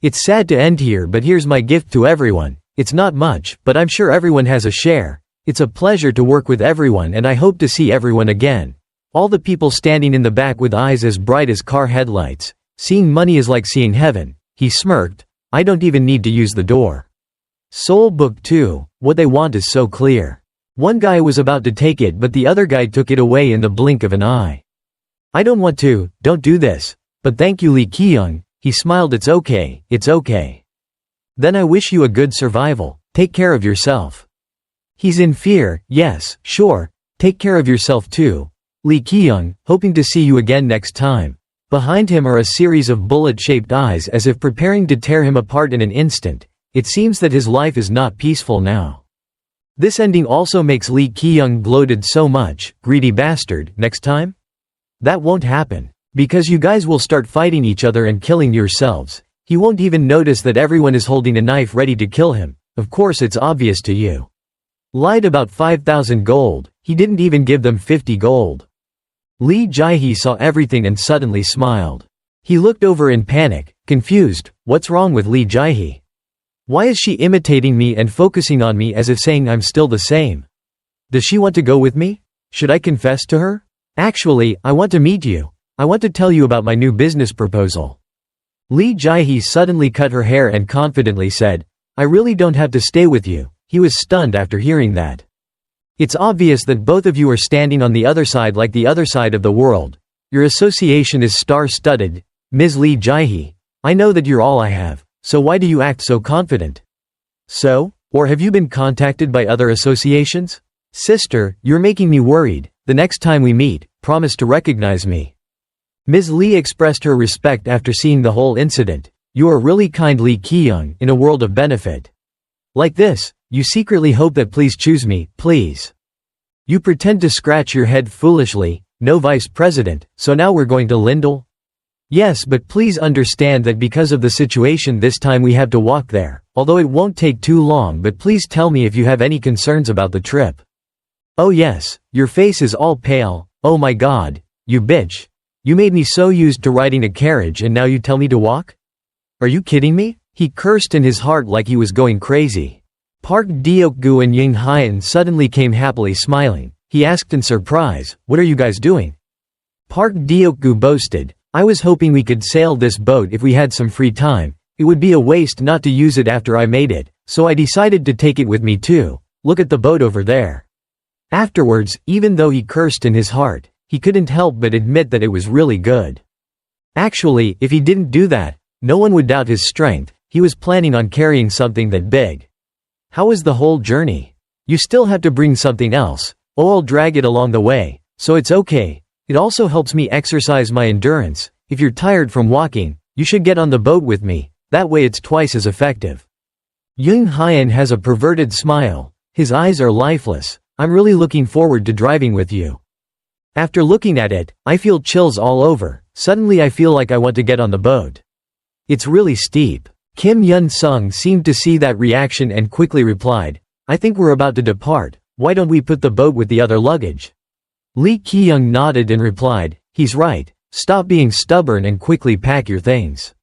It's sad to end here, but here's my gift to everyone. It's not much, but I'm sure everyone has a share. It's a pleasure to work with everyone and I hope to see everyone again. All the people standing in the back with eyes as bright as car headlights. Seeing money is like seeing heaven. He smirked, I don't even need to use the door. Soul Book 2, what they want is so clear. One guy was about to take it but the other guy took it away in the blink of an eye. I don't want to, don't do this. But thank you Lee Ki-young, he smiled it's okay, it's okay. Then I wish you a good survival, take care of yourself. He's in fear, yes, sure, take care of yourself too. Lee Ki-young, hoping to see you again next time. Behind him are a series of bullet-shaped eyes as if preparing to tear him apart in an instant. It seems that his life is not peaceful now. This ending also makes Lee Ki-young gloated so much, greedy bastard, next time? That won't happen. Because you guys will start fighting each other and killing yourselves. He won't even notice that everyone is holding a knife ready to kill him. Of course it's obvious to you. Lied about 5,000 gold, he didn't even give them 50 gold. Lee Jae-hee saw everything and suddenly smiled. He looked over in panic, confused, what's wrong with Lee Jae-hee? Why is she imitating me and focusing on me as if saying I'm still the same? Does she want to go with me? Should I confess to her? Actually, I want to meet you. I want to tell you about my new business proposal. Lee Jae-hee suddenly cut her hair and confidently said, I really don't have to stay with you. He was stunned after hearing that. It's obvious that both of you are standing on the other side like the other side of the world. Your association is star-studded. Ms. Lee Jae-hee, I know that you're all I have, so why do you act so confident? So? Or have you been contacted by other associations? Sister, you're making me worried. The next time we meet, promise to recognize me. Ms. Lee expressed her respect after seeing the whole incident. You are really kind Lee Ki-young, in a world of benefit. Like this, you secretly hope that please choose me, please. You pretend to scratch your head foolishly, no vice president, so now we're going to Lindel? Yes, but please understand that because of the situation this time we have to walk there, although it won't take too long but please tell me if you have any concerns about the trip. Oh yes, your face is all pale, oh my god, you bitch. You made me so used to riding a carriage and now you tell me to walk? Are you kidding me? He cursed in his heart like he was going crazy. Park Deok-gu and Giyoung Hyun suddenly came happily smiling. He asked in surprise, what are you guys doing? Park Deok-gu boasted, I was hoping we could sail this boat if we had some free time. It would be a waste not to use it after I made it, so I decided to take it with me too. Look at the boat over there. Afterwards, even though he cursed in his heart, he couldn't help but admit that it was really good. Actually, if he didn't do that, no one would doubt his strength. He was planning on carrying something that big. How was the whole journey? You still have to bring something else. Oh, I'll drag it along the way, so it's okay. It also helps me exercise my endurance. If you're tired from walking, you should get on the boat with me. That way it's twice as effective. Giyoung Hyun has a perverted smile. His eyes are lifeless. I'm really looking forward to driving with you. After looking at it, I feel chills all over. Suddenly I feel like I want to get on the boat. It's really steep. Kim Hyunsung seemed to see that reaction and quickly replied, I think we're about to depart. Why don't we put the boat with the other luggage? Lee Giyoung nodded and replied, he's right. Stop being stubborn and quickly pack your things.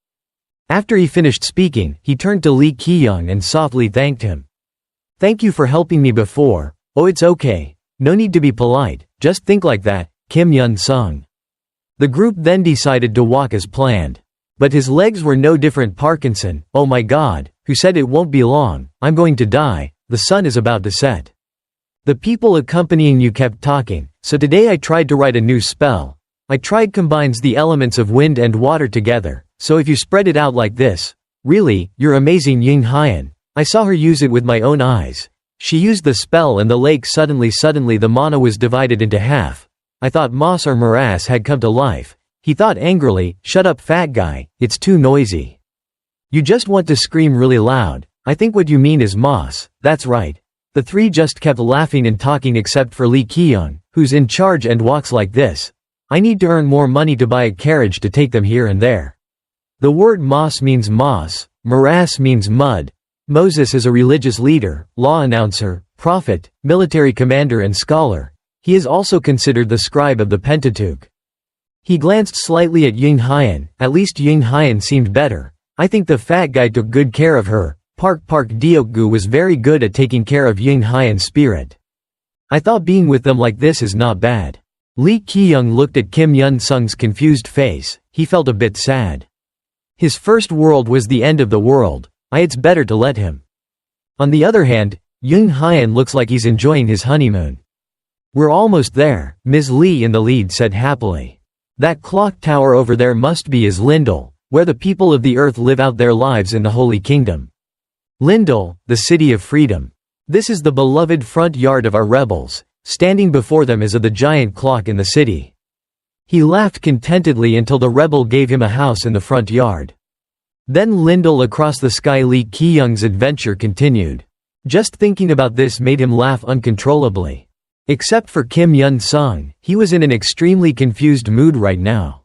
After he finished speaking, he turned to Lee Giyoung and softly thanked him. Thank you for helping me before. Oh, it's okay. No need to be polite. Just think like that, Kim Hyunsung. The group then decided to walk as planned. But his legs were no different. Parkinson, oh my god, who said it won't be long, I'm going to die, the sun is about to set. The people accompanying you kept talking, so today I tried to write a new spell. I tried combines the elements of wind and water together, so if you spread it out like this, really, you're amazing Ying Hyan. I saw her use it with my own eyes. She used the spell and the lake suddenly the mana was divided into half. I thought moss or morass had come to life. He thought angrily, shut up fat guy, it's too noisy. You just want to scream really loud. I think what you mean is moss, that's right. The three just kept laughing and talking except for Lee Giyoung, who's in charge and walks like this. I need to earn more money to buy a carriage to take them here and there. The word moss means moss, morass means mud. Moses is a religious leader, law announcer, prophet, military commander and scholar. He is also considered the scribe of the Pentateuch. He glanced slightly at Ying Hyan, at least Ying Hyan seemed better. I think the fat guy took good care of her. Park Deokgu was very good at taking care of Ying Hyan's spirit. I thought being with them like this is not bad. Lee Giyoung looked at Kim Hyunsung's confused face. He felt a bit sad. His first world was the end of the world. It's better to let him. On the other hand, Ying Hyan looks like he's enjoying his honeymoon. We're almost there, Ms. Lee in the lead said happily. That clock tower over there must be is Lindel, where the people of the earth live out their lives in the Holy Kingdom. Lindel, the city of freedom. This is the beloved front yard of our rebels. Standing before them is the giant clock in the city. He laughed contentedly until the rebel gave him a house in the front yard. Then Lindel across the sky. Lee Giyoung's adventure continued. Just thinking about this made him laugh uncontrollably. Except for Kim Hyunsung, he was in an extremely confused mood right now.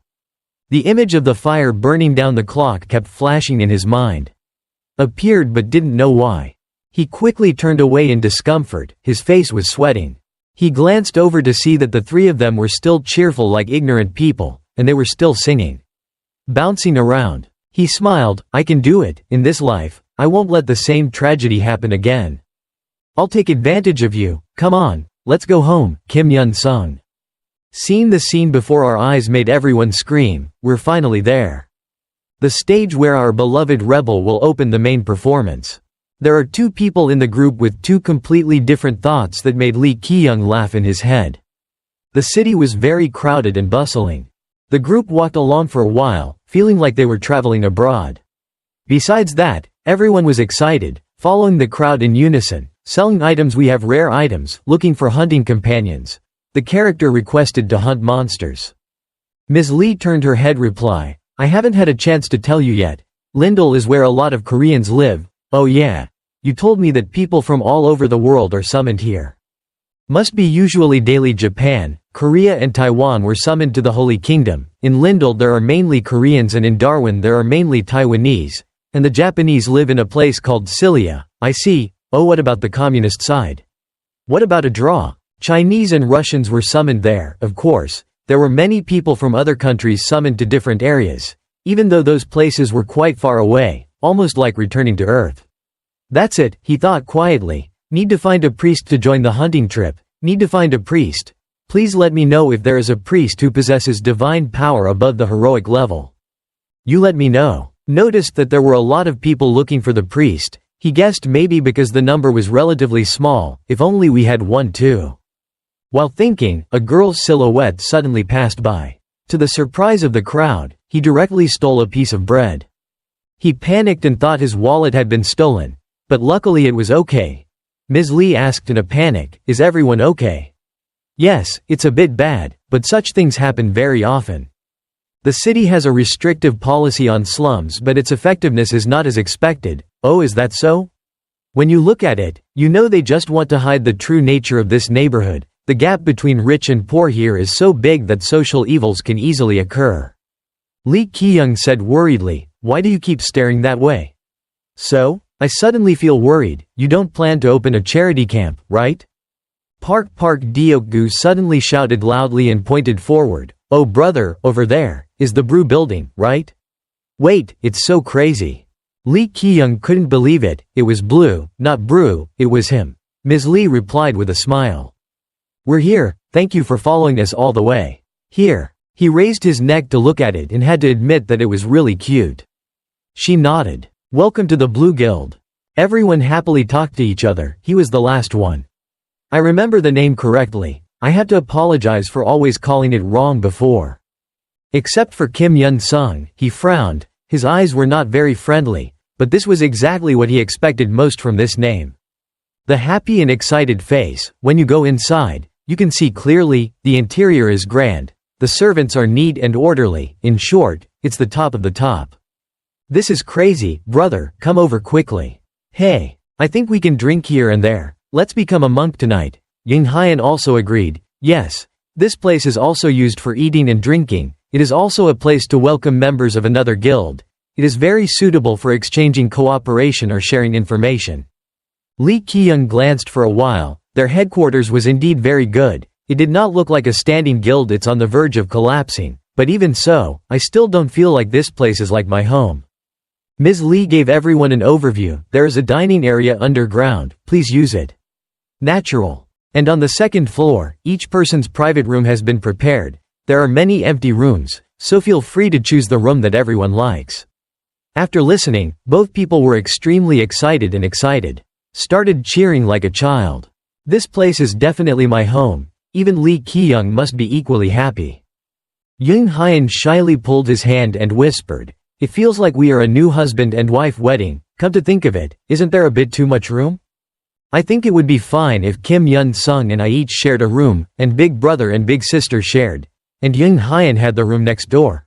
The image of the fire burning down the clock kept flashing in his mind. Appeared but didn't know why. He quickly turned away in discomfort, his face was sweating. He glanced over to see that the three of them were still cheerful like ignorant people, and they were still singing. Bouncing around. He smiled, I can do it, in this life, I won't let the same tragedy happen again. I'll take advantage of you, come on, let's go home, Kim Hyunsung. Seeing the scene before our eyes made everyone scream, we're finally there. The stage where our beloved rebel will open the main performance. There are two people in the group with two completely different thoughts that made Lee Giyoung laugh in his head. The city was very crowded and bustling. The group walked along for a while, feeling like they were traveling abroad. Besides that, everyone was excited, following the crowd in unison, selling items. We have rare items, looking for hunting companions. The character requested to hunt monsters. Ms. Lee turned her head reply, I haven't had a chance to tell you yet. Lindel is where a lot of Koreans live. Oh yeah. You told me that people from all over the world are summoned here. Must be usually daily. Japan, Korea and Taiwan were summoned to the Holy Kingdom. In Lindel there are mainly Koreans and in Darwin there are mainly Taiwanese. And the Japanese live in a place called Cilia. I see. Oh, what about the communist side? What about a draw? Chinese and Russians were summoned there, of course. There were many people from other countries summoned to different areas, even though those places were quite far away, almost like returning to Earth. That's it, he thought quietly. Need to find a priest to join the hunting trip. Need to find a priest. Please let me know if there is a priest who possesses divine power above the heroic level. You let me know. Noticed that there were a lot of people looking for the priest. He guessed maybe because the number was relatively small, if only we had one too. While thinking, a girl's silhouette suddenly passed by. To the surprise of the crowd, he directly stole a piece of bread. He panicked and thought his wallet had been stolen. But luckily it was okay. Ms. Lee asked in a panic, is everyone okay? Yes, it's a bit bad, but such things happen very often. The city has a restrictive policy on slums but its effectiveness is not as expected. Oh, is that so? When you look at it, you know they just want to hide the true nature of this neighborhood. The gap between rich and poor here is so big that social evils can easily occur. Lee Giyoung said worriedly, "Why do you keep staring that way?" "So? I suddenly feel worried. You don't plan to open a charity camp, right?" Park Deokgu suddenly shouted loudly and pointed forward. "Oh brother, over there, is the brew building, right? Wait, it's so crazy." Lee Giyoung couldn't believe it. It was blue, not brew, it was him. Ms. Lee replied with a smile. "We're here, thank you for following us all the way. Here." He raised his neck to look at it and had to admit that it was really cute. She nodded. "Welcome to the Blue Guild." Everyone happily talked to each other. He was the last one. "I remember the name correctly. I had to apologize for always calling it wrong before." Except for Kim Hyunsung, he frowned. His eyes were not very friendly, but this was exactly what he expected most from this name. The happy and excited face. When you go inside, you can see clearly, the interior is grand. The servants are neat and orderly. In short, it's the top of the top. "This is crazy, brother, come over quickly." "Hey, I think we can drink here and there. Let's become a monk tonight." Yung Hyan also agreed. "Yes, this place is also used for eating and drinking. It is also a place to welcome members of another guild. It is very suitable for exchanging cooperation or sharing information." Lee Giyoung glanced for a while. Their headquarters was indeed very good. It did not look like a standing guild. It's on the verge of collapsing. But even so, I still don't feel like this place is like my home. Ms. Lee gave everyone an overview. "There is a dining area underground, please use it. Natural. And on the second floor, each person's private room has been prepared. There are many empty rooms, so feel free to choose the room that everyone likes." After listening, both people were extremely excited and started cheering like a child. "This place is definitely my home." Even Lee Giyoung must be equally happy. Yung Hyan shyly pulled his hand and whispered, "It feels like we are a new husband and wife wedding. Come to think of it, isn't there a bit too much room? I think it would be fine if Kim Hyunsung and I each shared a room, and big brother and big sister shared. And Yung Hyan had the room next door.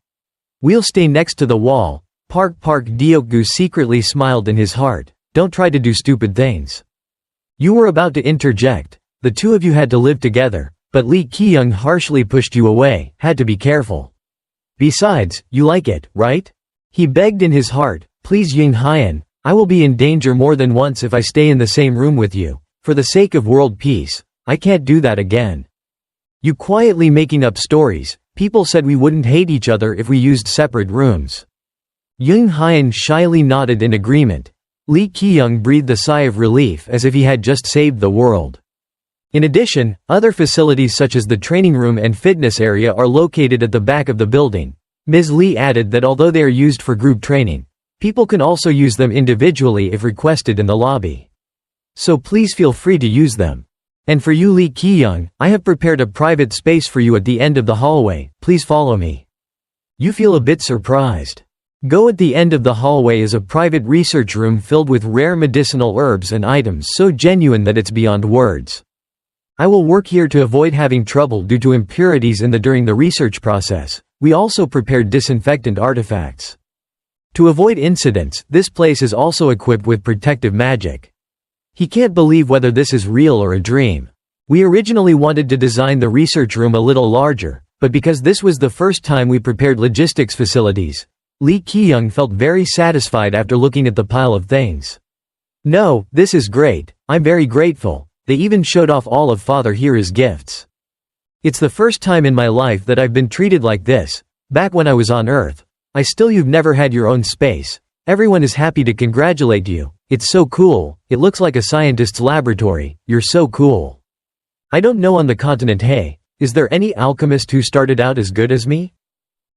We'll stay next to the wall." Park Deokgu secretly smiled in his heart. "Don't try to do stupid things." You were about to interject. "The two of you had to live together, but Lee Giyoung harshly pushed you away. Had to be careful. Besides, you like it, right?" He begged in his heart. "Please Yung Hyan, I will be in danger more than once if I stay in the same room with you. For the sake of world peace, I can't do that again." "You quietly making up stories. People said we wouldn't hate each other if we used separate rooms." Yung Hyan shyly nodded in agreement. Lee Giyoung breathed a sigh of relief as if he had just saved the world. In addition, other facilities such as the training room and fitness area are located at the back of the building. Ms. Lee added that although they are used for group training, people can also use them individually if requested in the lobby. So please feel free to use them. "And for you Lee Giyoung, I have prepared a private space for you at the end of the hallway, please follow me." You feel a bit surprised. Go at the end of the hallway is a private research room filled with rare medicinal herbs and items so genuine that it's beyond words. I will work here to avoid having trouble due to impurities during the research process. We also prepared disinfectant artifacts. To avoid incidents, this place is also equipped with protective magic. He can't believe whether this is real or a dream. We originally wanted to design the research room a little larger, but because this was the first time we prepared logistics facilities, Lee Giyoung felt very satisfied after looking at the pile of things. "No, this is great. I'm very grateful. They even showed off all of Father Hira's gifts. It's the first time in my life that I've been treated like this. Back when I was on Earth. You've never had your own space. Everyone is happy to congratulate you. It's so cool. It looks like a scientist's laboratory. You're so cool. I don't know on the continent. Hey, is there any alchemist who started out as good as me?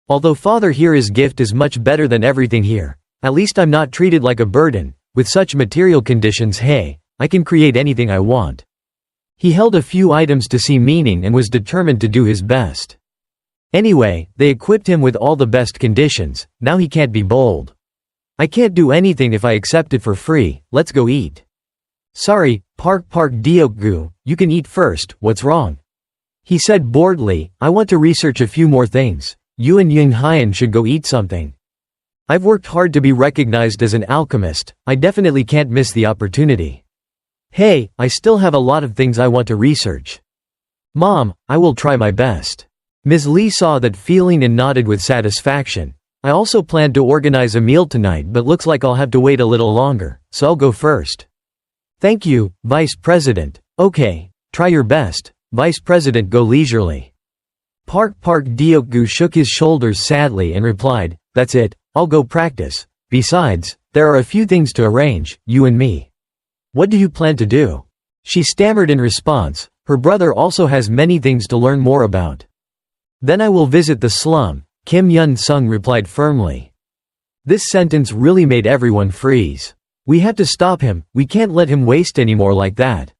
Although Father Hira's gift is much better than everything here, at least I'm not treated like a burden. With such material conditions, hey, I can create anything I want." He held a few items to see meaning and was determined to do his best. Anyway, they equipped him with all the best conditions. Now he can't be bold. "I can't do anything if I accept it for free. Let's go eat." "Sorry, Park Deokgu, you can eat first. What's wrong?" He said boredly. "I want to research a few more things. You and Yung Hyan should go eat something. I've worked hard to be recognized as an alchemist. I definitely can't miss the opportunity. Hey, I still have a lot of things I want to research." Mom, I will try my best. Ms. Lee saw that feeling and nodded with satisfaction. I also planned to organize a meal tonight, but looks like I'll have to wait a little longer, so I'll go first. Thank you, Vice President. Okay, try your best. Vice President go leisurely. Park Deokgu shook his shoulders sadly and replied, that's it, I'll go practice. Besides, there are a few things to arrange, you and me. What do you plan to do? She stammered in response. Her brother also has many things to learn more about. Then I will visit the slum, Kim Hyunsung replied firmly. This sentence really made everyone freeze. We have to stop him, we can't let him waste anymore like that.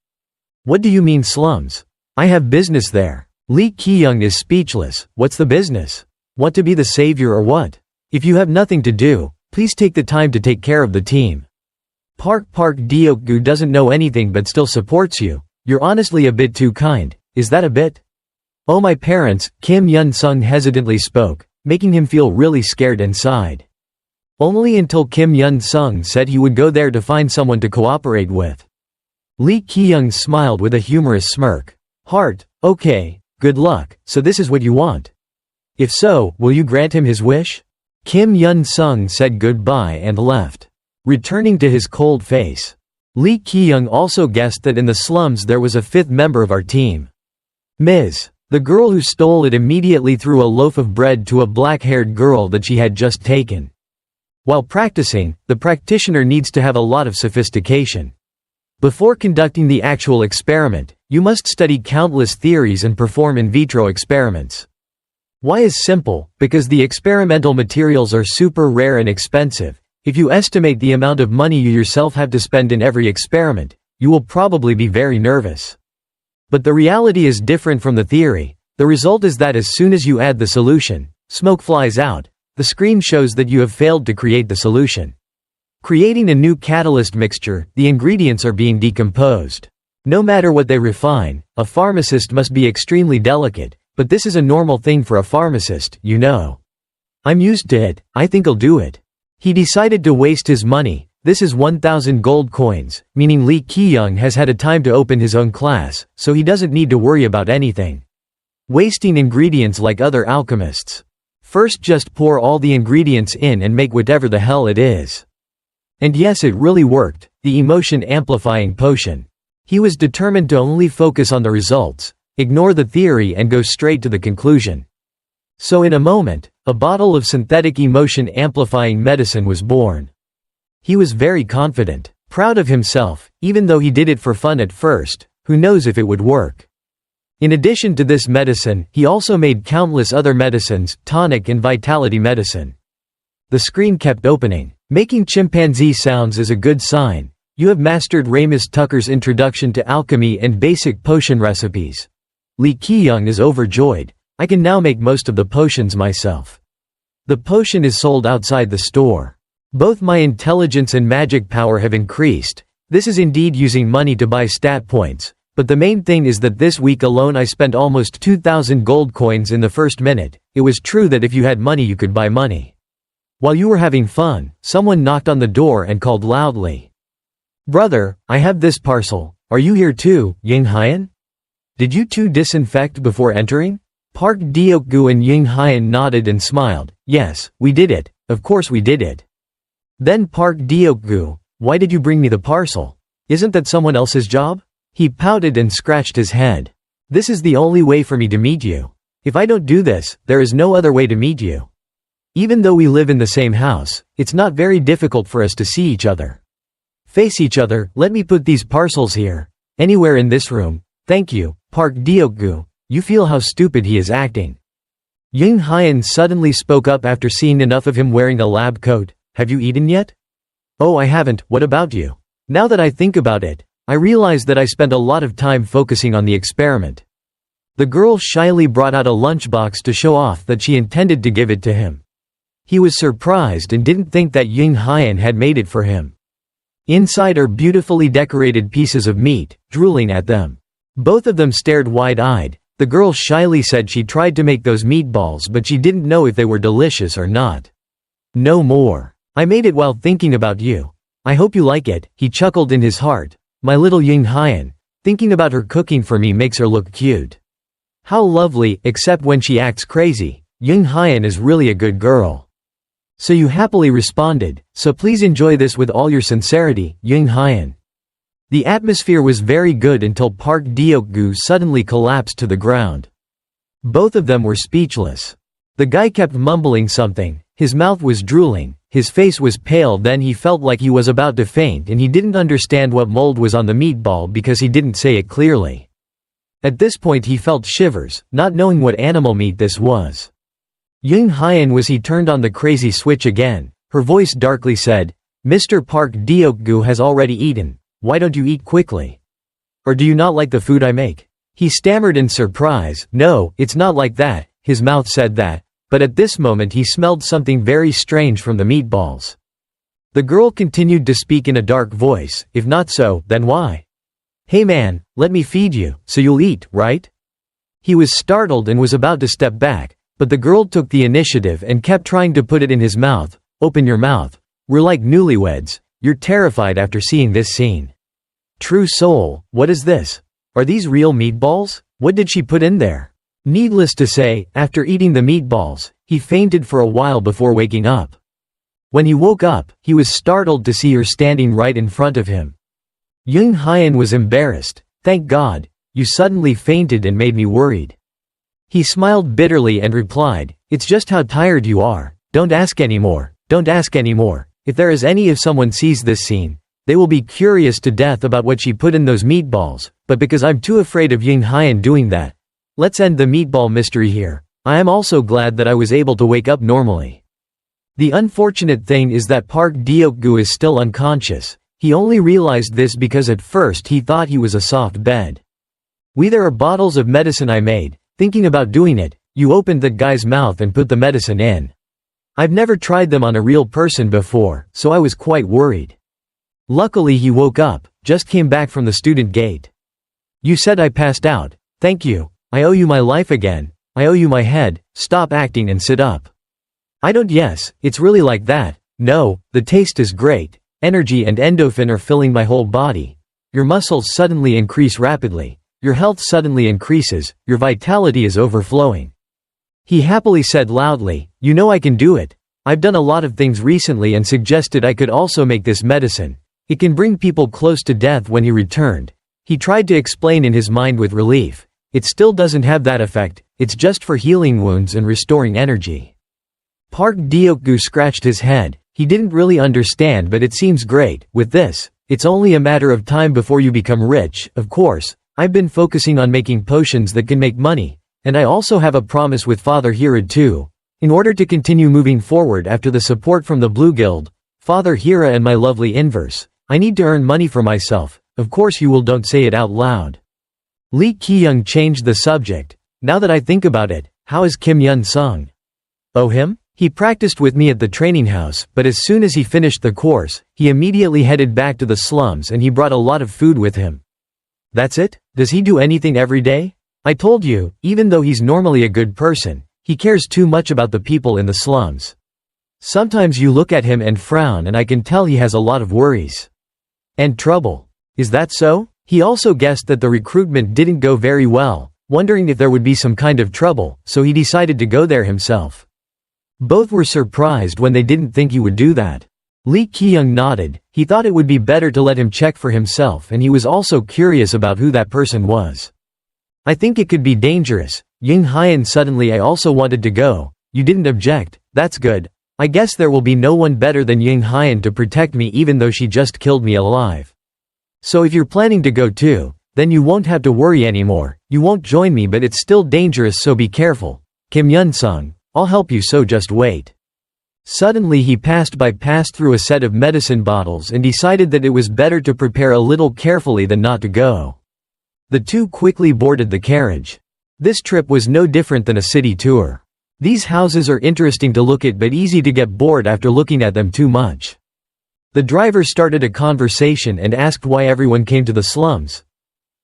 What do you mean slums? I have business there. Lee Giyoung is speechless. What's the business? Want to be the savior or what? If you have nothing to do, please take the time to take care of the team. Park Deokgu doesn't know anything but still supports you. You're honestly a bit too kind. Is that a bit? Oh, my parents, Kim Hyunsung hesitantly spoke, making him feel really scared and sighed. Only until Kim Hyunsung said he would go there to find someone to cooperate with. Lee Giyoung smiled with a humorous smirk. Heart, okay, good luck, so this is what you want. If so, will you grant him his wish? Kim Hyunsung said goodbye and left, returning to his cold face. Lee Giyoung also guessed that in the slums there was a fifth member of our team. Ms. The girl who stole it immediately threw a loaf of bread to a black-haired girl that she had just taken. While practicing, the practitioner needs to have a lot of sophistication. Before conducting the actual experiment, you must study countless theories and perform in vitro experiments. Why is simple? Because the experimental materials are super rare and expensive. If you estimate the amount of money you yourself have to spend in every experiment, you will probably be very nervous. But the reality is different from the theory. The result is that as soon as you add the solution, smoke flies out. The screen shows that you have failed to create the solution. Creating a new catalyst mixture, the ingredients are being decomposed. No matter what they refine, a pharmacist must be extremely delicate, but this is a normal thing for a pharmacist, you know. I'm used to it, I think I'll do it. He decided to waste his money. This is 1,000 gold coins, meaning Lee Giyoung has had a time to open his own class, so he doesn't need to worry about anything. Wasting ingredients like other alchemists. First just pour all the ingredients in and make whatever the hell it is. And yes, it really worked, the emotion-amplifying potion. He was determined to only focus on the results, ignore the theory and go straight to the conclusion. So in a moment, a bottle of synthetic emotion-amplifying medicine was born. He was very confident, proud of himself, even though he did it for fun at first, who knows if it would work. In addition to this medicine, he also made countless other medicines, tonic and vitality medicine. The screen kept opening. Making chimpanzee sounds is a good sign. You have mastered Ramus Tucker's Introduction to Alchemy and basic potion recipes. Lee Giyoung is overjoyed. I can now make most of the potions myself. The potion is sold outside the store. Both my intelligence and magic power have increased. This is indeed using money to buy stat points, but the main thing is that this week alone I spent almost 2,000 gold coins in the first minute. It was true that if you had money you could buy money. While you were having fun, someone knocked on the door and called loudly. Brother, I have this parcel. Are you here too, Ying Hyan? Did you two disinfect before entering? Park Deokgu and Ying Hyan nodded and smiled. Yes, we did it. Of course we did it. Then Park Deokgu, why did you bring me the parcel? Isn't that someone else's job? He pouted and scratched his head. This is the only way for me to meet you. If I don't do this, there is no other way to meet you. Even though we live in the same house, it's not very difficult for us to see each other. Face each other, let me put these parcels here. Anywhere in this room. Thank you, Park Deokgu. You feel how stupid he is acting. Ying Hyan suddenly spoke up after seeing enough of him wearing a lab coat. Have you eaten yet? Oh, I haven't. What about you? Now that I think about it, I realize that I spent a lot of time focusing on the experiment. The girl shyly brought out a lunchbox to show off that she intended to give it to him. He was surprised and didn't think that Ying Hyan had made it for him. Inside are beautifully decorated pieces of meat, drooling at them. Both of them stared wide-eyed. The girl shyly said she tried to make those meatballs but she didn't know if they were delicious or not. No more. I made it while thinking about you. I hope you like it, he chuckled in his heart. My little Ying Hyan. Thinking about her cooking for me makes her look cute. How lovely, except when she acts crazy. Giyoung Hyun is really a good girl. So you happily responded, so please enjoy this with all your sincerity, Giyoung Hyun. The atmosphere was very good until Park Deok-gu suddenly collapsed to the ground. Both of them were speechless. The guy kept mumbling something, his mouth was drooling, his face was pale, then he felt like he was about to faint and he didn't understand what mold was on the meatball because he didn't say it clearly. At this point he felt shivers, not knowing what animal meat this was. Giyoung Hyun was he turned on the crazy switch again. Her voice darkly said, "Mr. Park Deok-gu has already eaten, why don't you eat quickly? Or do you not like the food I make?" He stammered in surprise, "No, it's not like that." His mouth said that, but at this moment he smelled something very strange from the meatballs. The girl continued to speak in a dark voice, "If not so, then why? Hey man, let me feed you, so you'll eat, right?" He was startled and was about to step back, but the girl took the initiative and kept trying to put it in his mouth. "Open your mouth. We're like newlyweds." You're terrified after seeing this scene. True soul, what is this? Are these real meatballs? What did she put in there? Needless to say, after eating the meatballs, he fainted for a while before waking up. When he woke up, he was startled to see her standing right in front of him. Giyoung Hyun was embarrassed. "Thank God, you suddenly fainted and made me worried." He smiled bitterly and replied, "It's just how tired you are. Don't ask anymore, don't ask anymore. If someone sees this scene, they will be curious to death about what she put in those meatballs, but because I'm too afraid of Giyoung Hyun doing that, let's end the meatball mystery here. I am also glad that I was able to wake up normally." The unfortunate thing is that Park Deok-gu is still unconscious. He only realized this because at first he thought he was a soft bed. There are bottles of medicine I made. Thinking about doing it, you opened that guy's mouth and put the medicine in. I've never tried them on a real person before, so I was quite worried. Luckily he woke up, just came back from the student gate. You said I passed out. Thank you. I owe you my life again. I owe you my head. Stop acting and sit up. I don't. Yes, it's really like that. No, the taste is great. Energy and endorphin are filling my whole body. Your muscles suddenly increase rapidly. Your health suddenly increases, your vitality is overflowing. He happily said loudly, "You know I can do it. I've done a lot of things recently and suggested I could also make this medicine. It can bring people close to death." When he returned, he tried to explain in his mind with relief. It still doesn't have that effect, it's just for healing wounds and restoring energy. Park Deok-gu scratched his head. He didn't really understand, but it seems great. With this, it's only a matter of time before you become rich. Of course, I've been focusing on making potions that can make money, and I also have a promise with Father Hira too. In order to continue moving forward after the support from the Blue Guild, Father Hira and my lovely inverse, I need to earn money for myself. Of course you will don't say it out loud. Lee Ki-young changed the subject. Now that I think about it, how is Kim Hyun-sung? Oh, him? He practiced with me at the training house, but as soon as he finished the course, he immediately headed back to the slums and he brought a lot of food with him. That's it? Does he do anything every day? I told you, even though he's normally a good person, he cares too much about the people in the slums. Sometimes you look at him and frown and I can tell he has a lot of worries. And trouble. Is that so? He also guessed that the recruitment didn't go very well, wondering if there would be some kind of trouble, so he decided to go there himself. Both were surprised when they didn't think he would do that. Lee Ki-young nodded. He thought it would be better to let him check for himself, and he was also curious about who that person was. I think it could be dangerous. Giyoung Hyun. Suddenly I also wanted to go. You didn't object. That's good. I guess there will be no one better than Giyoung Hyun to protect me even though she just killed me alive. So if you're planning to go too, then you won't have to worry anymore. You won't join me, but it's still dangerous, so be careful. Kim Hyun-sung, I'll help you, so just wait. Suddenly he passed through a set of medicine bottles and decided that it was better to prepare a little carefully than not to go. The two quickly boarded the carriage. This trip was no different than a city tour. These houses are interesting to look at but easy to get bored after looking at them too much. The driver started a conversation and asked why everyone came to the slums.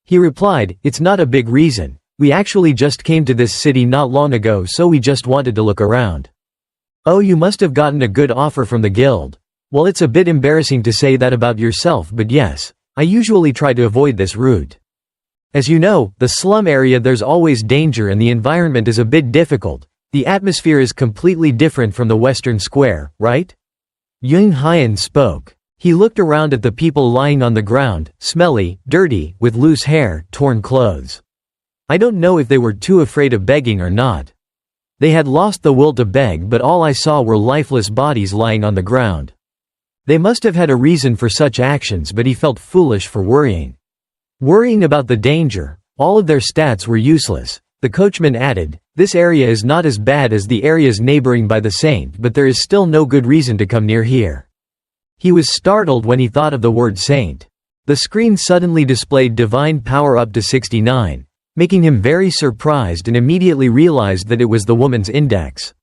He replied, "It's not a big reason. We actually just came to this city not long ago, so we just wanted to look around." Oh, you must have gotten a good offer from the guild. Well, it's a bit embarrassing to say that about yourself, but yes, I usually try to avoid this route. As you know, the slum area there's always danger and the environment is a bit difficult. The atmosphere is completely different from the Western Square, right? Yung Hyun spoke. He looked around at the people lying on the ground, smelly, dirty, with loose hair, torn clothes. I don't know if they were too afraid of begging or not. They had lost the will to beg, but all I saw were lifeless bodies lying on the ground. They must have had a reason for such actions, but he felt foolish for worrying. Worrying about the danger. All of their stats were useless. The coachman added, "This area is not as bad as the areas neighboring by the Saint, but there is still no good reason to come near here." He was startled when he thought of the word saint. The screen suddenly displayed divine power up to 69, making him very surprised and immediately realized that it was the woman's index.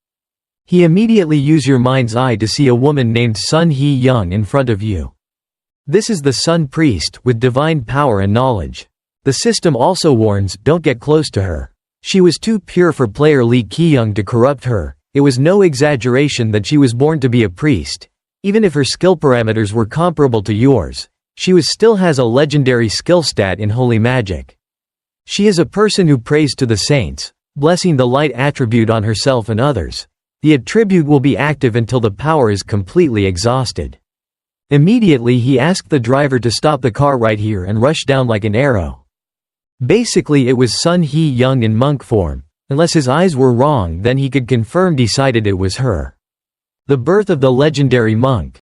He immediately used your mind's eye to see a woman named Sun Hee-young in front of you. This is the Sun Priest, with divine power and knowledge. The system also warns, don't get close to her. She was too pure for player Lee Ki-young to corrupt her. It was no exaggeration that she was born to be a priest. Even if her skill parameters were comparable to yours, she still has a legendary skill stat in holy magic. She is a person who prays to the saints, blessing the light attribute on herself and others. The attribute will be active until the power is completely exhausted. Immediately he asked the driver to stop the car right here and rush down like an arrow. Basically it was Sun Hee-young in monk form. Unless his eyes were wrong, then he could confirm decided it was her. The birth of the legendary monk.